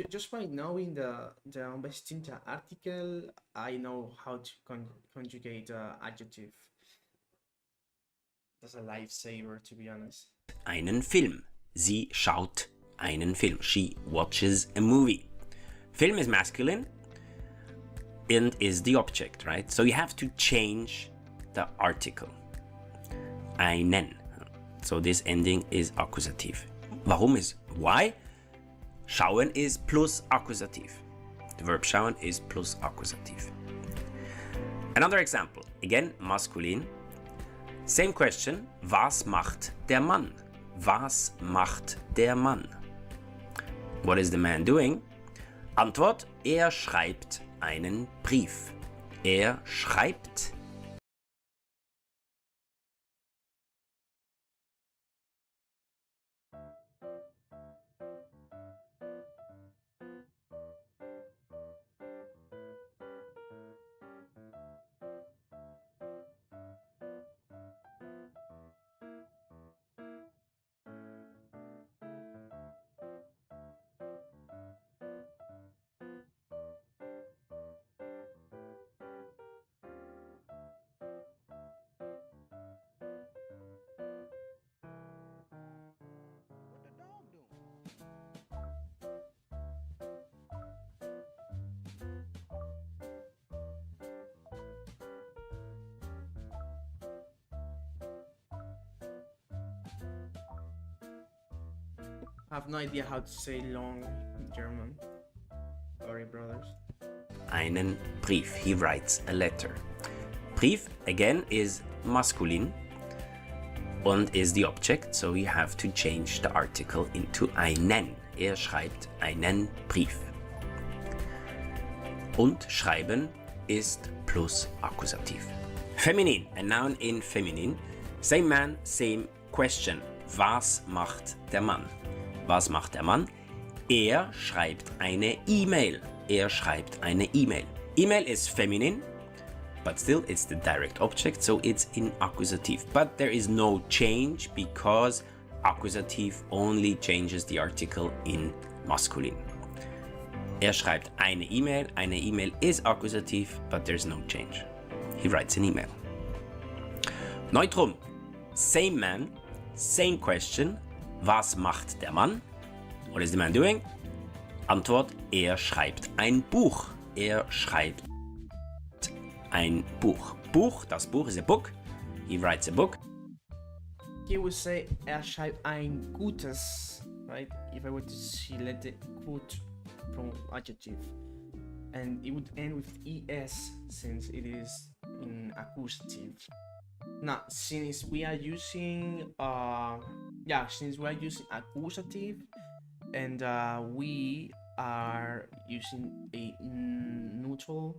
Just by knowing the Bestinta article, I know how to conjugate adjective. That's a lifesaver, to be honest. Einen Film. Sie schaut einen Film. She watches a movie. Film is masculine. and is the object, right? So you have to change the article. Einen. So this ending is Akkusativ. Warum is why? Schauen is plus Akkusativ. The verb schauen is plus Akkusativ. Another example, again maskulin. Same question, was macht der Mann? Was macht der Mann? What is the man doing? Antwort, er schreibt einen Brief. Er schreibt What the dog doing? I have no idea how to say long in German. Sorry, brothers. einen Brief. He writes a letter. Brief, again, is maskulin und is the object, so you have to change the article into einen. Er schreibt einen Brief. Und schreiben ist plus Akkusativ. Feminin, a noun in feminin. Same man, same question. Was macht der Mann? Was macht der Mann? Er schreibt eine E-Mail. Er schreibt eine E-Mail. E-Mail is feminine, but still it's the direct object, so it's in Akkusativ. But there is no change because Akkusativ only changes the article in maskulin. Er schreibt eine E-Mail. Eine E-Mail is Akkusativ, but there's no change. He writes an email. Neutrum. Same man, same question. Was macht der Mann? What is the man doing? Antwort, er schreibt ein Buch. Er schreibt ein Buch. Buch, das Buch is a book. He writes a book. He would say er schreibt ein gutes, right? If I were to select the gut from adjective. And it would end with es since it is in accusative. Now, since we are using accusative and we are using a neutral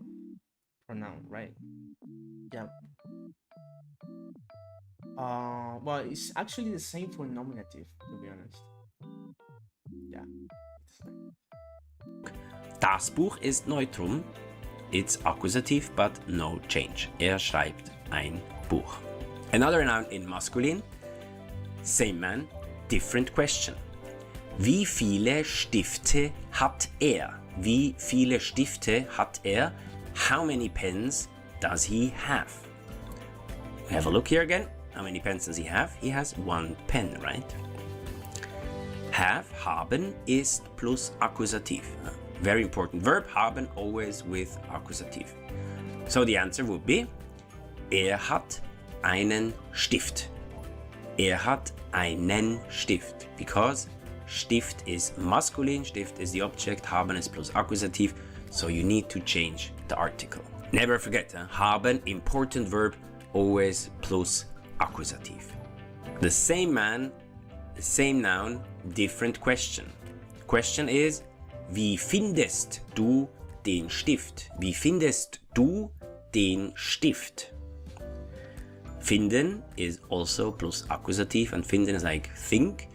pronoun, right? Yeah. Well, it's actually the same for nominative, to be honest. Yeah. It's the same. Das Buch ist Neutrum. It's Akkusativ, but no change. Er schreibt ein Buch. Another noun in maskulin. Same man, different question. Wie viele Stifte hat er? Wie viele Stifte hat er? How many pens does he have? We have a look here again. How many pens does he have? He has one pen, right? Have, haben, ist plus Akkusativ. Very important verb, haben always with Akkusativ. So the answer would be, er hat einen Stift. Er hat einen Stift. Because Stift is masculine, Stift is the object, haben is plus Akkusativ, so you need to change the article. Never forget, haben, important verb, always plus Akkusativ. The same man, the same noun, different question. Question is, wie findest du den Stift? Wie findest du den Stift? Finden is also plus Akkusativ, and finden is like think.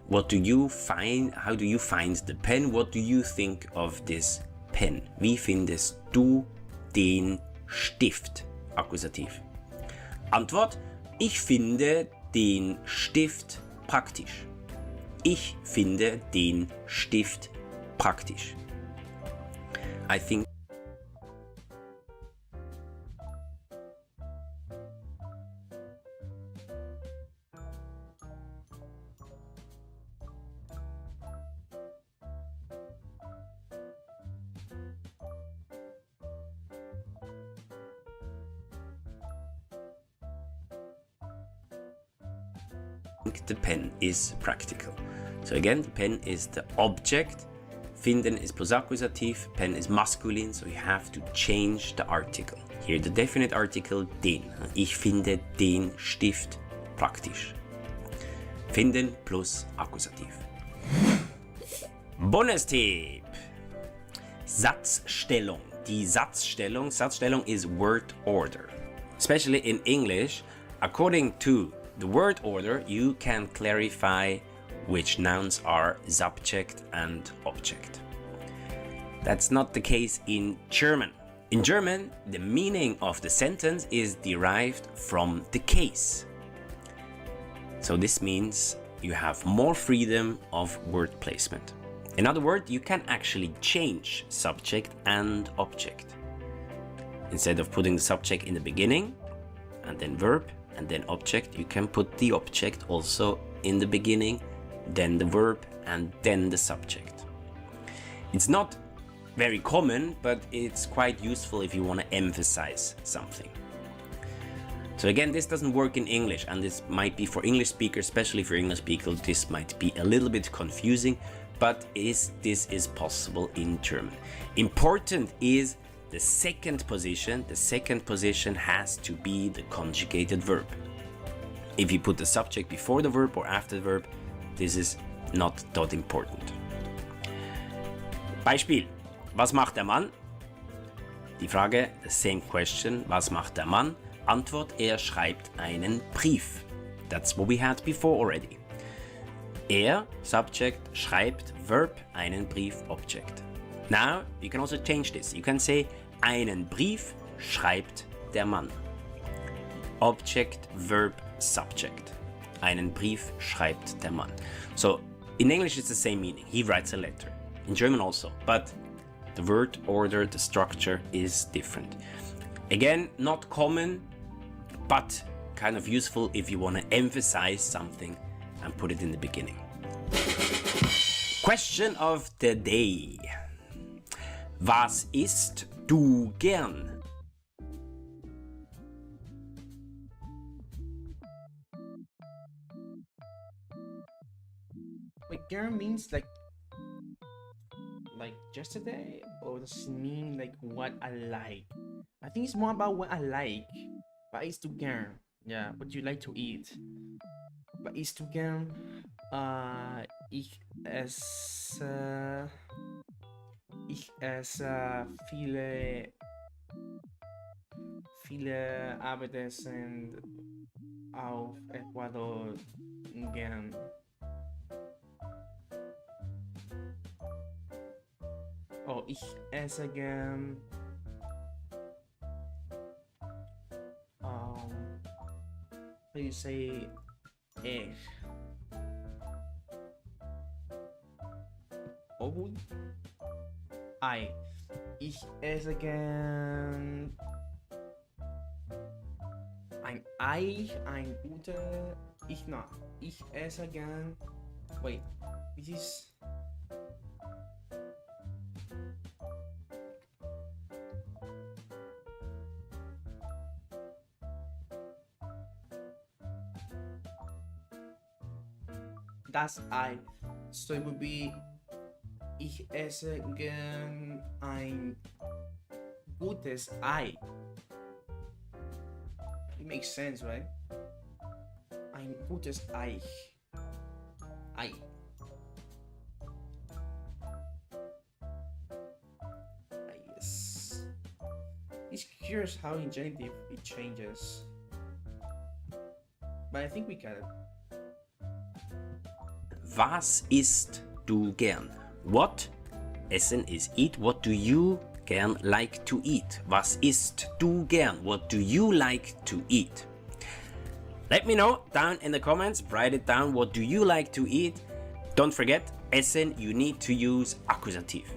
What do you find? How do you find the pen? What do you think of this pen? Wie findest du den Stift? Akkusativ. Antwort: Ich finde den Stift praktisch. Ich finde den Stift praktisch. I think The pen is practical. So again, the pen is the object. Finden is Plusakkusativ, pen is masculine, so you have to change the article. Here the definite article, den. Ich finde den Stift praktisch. Finden plus Akkusativ. Bonustipp. Satzstellung. Die Satzstellung. Satzstellung is word order. Especially in English, according to the word order, you can clarify which nouns are subject and object. That's not the case in German. In German, the meaning of the sentence is derived from the case. So this means you have more freedom of word placement. In other words, you can actually change subject and object. Instead of putting the subject in the beginning, and then verb, and then object, you can put the object also in the beginning, then the verb, and then the subject. It's not very common, but it's quite useful if you want to emphasize something. So again, this doesn't work in English, and this might be for English speakers, especially for English speakers, this might be a little bit confusing, but this is possible in German. Important is the second position. The second position has to be the conjugated verb. If you put the subject before the verb or after the verb, this is not that important. Beispiel. Was macht der Mann? Die Frage, the same question. Was macht der Mann? Antwort, er schreibt einen Brief. That's what we had before already. Er, subject, schreibt, verb, einen Brief, object. Now, you can also change this. You can say, einen Brief schreibt der Mann. Object, verb, subject. Einen Brief schreibt der Mann. So, in English it's the same meaning. He writes a letter. In German also. But the word order, the structure is different. Again, not common, but kind of useful if you want to emphasize something and put it in the beginning. Question of the day. Was isst du gern? Wait, gern means like yesterday, or does it mean like what I like? I think it's more about what I like. Was isst du gern? Yeah, what do you like to eat? Was isst du gern? Ich esse viele Abendessen auf Ecuador gern. Oh, ich esse gern how do you say egg? Oh, Ei. Ich esse gern ein Ei, ein guter. Ich esse gern. Wait, this is. Das Ei. So it would be. Ich esse gern ein gutes Ei. It makes sense, right? Ein gutes Ei. Ei. Yes. It's curious how in genitive it changes. But I think we got it. Was isst du gern? What? Essen is eat. What do you gern like to eat? Was isst du gern? What do you like to eat? Let me know down in the comments. Write it down. What do you like to eat? Don't forget, Essen, you need to use accusative.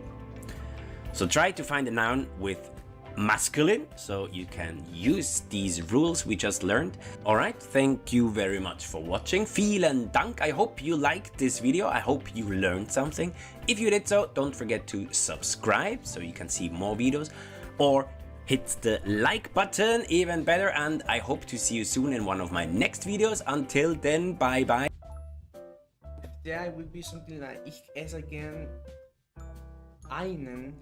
So try to find a noun with masculine, so you can use these rules we just learned. Alright, thank you very much for watching. Vielen Dank. I hope you liked this video. I hope you learned something. If you did so, don't forget to subscribe so you can see more videos, or hit the like button, even better, and I hope to see you soon in one of my next videos. Until then, bye bye. yeah, it would be something like ich esse gern einen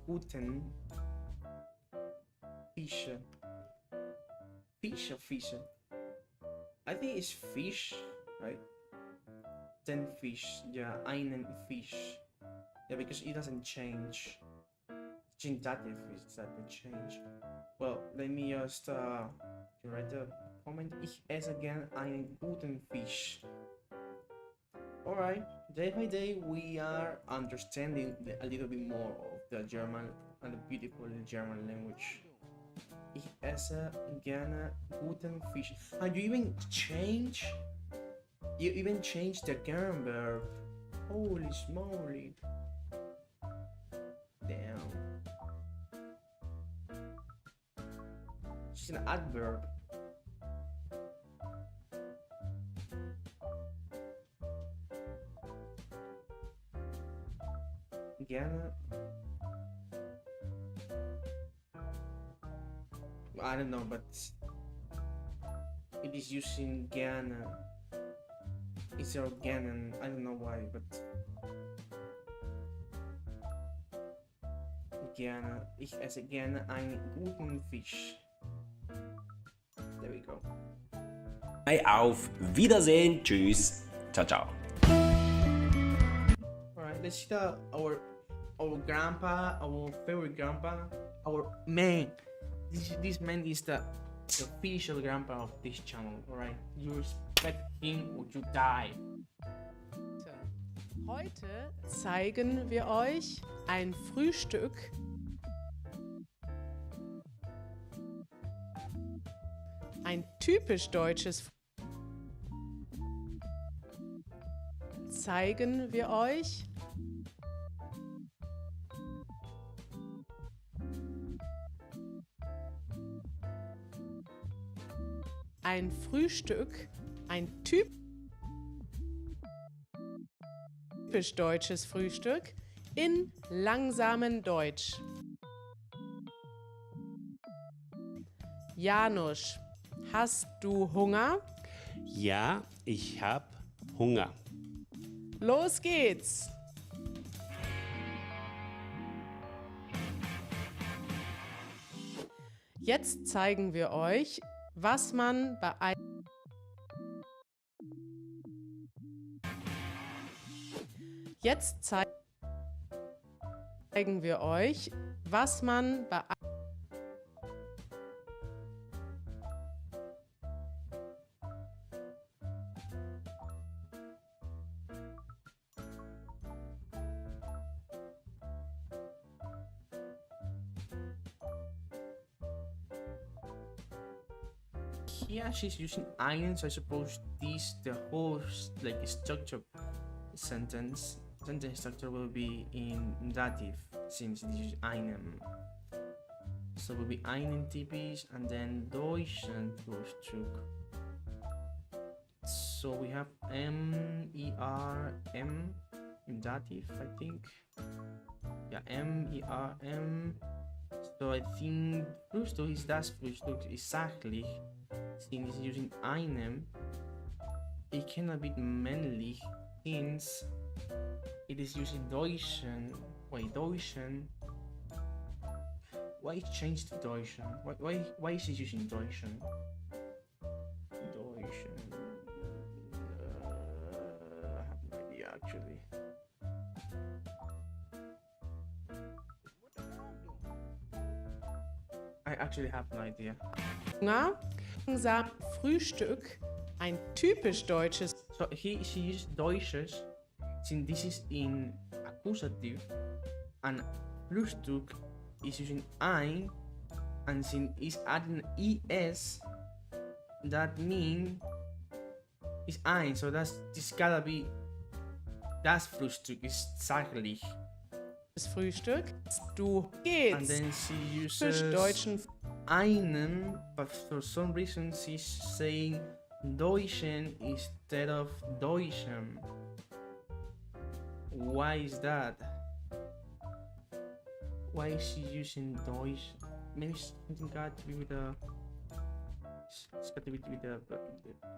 guten Fisch. Fish or fish? I think it's fish, right? Then fish, yeah, einen Fisch. Yeah, because it doesn't change. Dative is that the change. Well, let me just write a comment. Ich esse gern einen guten Fisch. Alright, day by day we are understanding a little bit more of the German and the beautiful German language. Ich esse gerne guten Fisch. And you even change? You even change the gern verb. Holy smoly. Damn. It's an adverb. Gerne. I don't know, but it is using gerne instead of gerne. I don't know why, but gerne. Ich esse gerne einen guten Fisch. There we go. Auf Wiedersehen. Tschüss. Ciao, ciao. Alright, let's see our grandpa, our favorite grandpa, our man. This man is the official grandpa of this channel. Alright, you respect him or you die. Heute zeigen wir euch ein Frühstück, ein typisch deutsches zeigen wir euch ein Frühstück, ein typisch deutsches Frühstück in langsamem Deutsch. Janusz, hast du Hunger? Ja, ich hab Hunger. Los geht's! Jetzt zeigen wir euch, was man bei Jetzt zeigen wir euch, was man bei Here she's using einen, so I suppose this the whole like structure sentence structure will be in dative since this is einem. So it will be einen typisch and then deutschen Frühstück. So we have M in dative, I think. Yeah, MERM. So I think Frühstück is das Frühstück exactly. Since it's using einem, it cannot be männlich since it is using Deutschen. Wait, Deutschen. Why it changed to Deutschen? Why is it using Deutschen? Deutschen. I have no idea actually. What the dog doing? I actually have no idea. Hunger, langsam Frühstück, ein typisch deutsches So she used Deutsches since this is in accusative and Frühstück is using ein and since it's adding es that means it's ein, so this gotta be das Frühstück is sachlich. Frühstück. Du And geht's. then she Typisch uses deutschen einen, but for some reason she's saying Deutschen instead of Deutschen. Why is that? Why is she using Deutsch? Maybe something got to be with the. It's got to be with the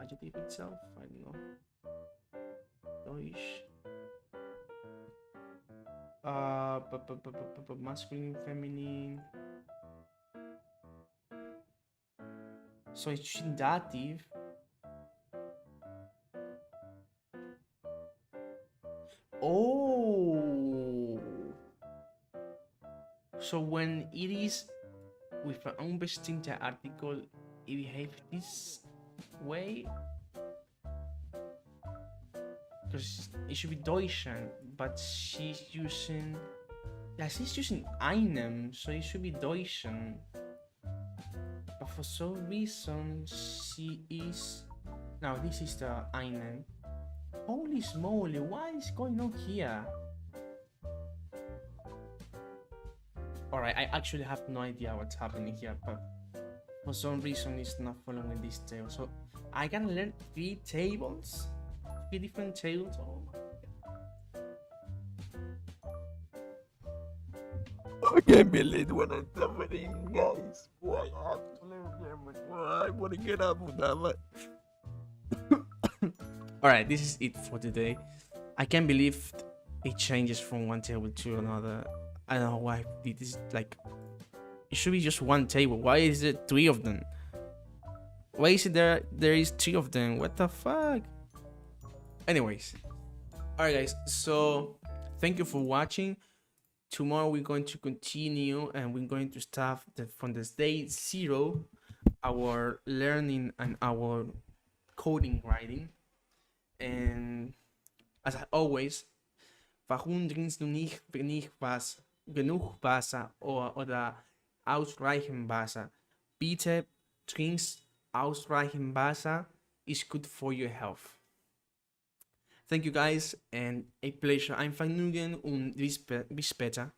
adjective itself. I don't know. Deutsch. Masculine, feminine. So it's in dative. Oh. So when it is with an unbestimmte article, it behaves this way. Because it should be Deutschen, but she's using. Yeah, she's using einem, so it should be Deutschen. But for some reason, she is. Now, this is the einem. Holy moly, what is going on here? Alright, I actually have no idea what's happening here, but for some reason it's not following this table. So I can learn 3 tables? 3 different tables? Oh my god. I can't believe what I'm suffering, guys. Why I have to learn German? Why I want to get up with that, but Alright, this is it for today. I can't believe it changes from one table to another. I don't know why this is like. It should be just one table. Why is it 3 of them? Why is it there is 3 of them? What the fuck? Anyways. Alright guys, so thank you for watching. Tomorrow we're going to continue and we're going to start from the day 0 our learning and our coding writing. And as always, warum trinkst du nicht genug Wasser oder ausreichend Wasser? Bitte trinkst ausreichend Wasser. Is good for your health. Thank you guys and a pleasure. Ein Vergnügen und bis später.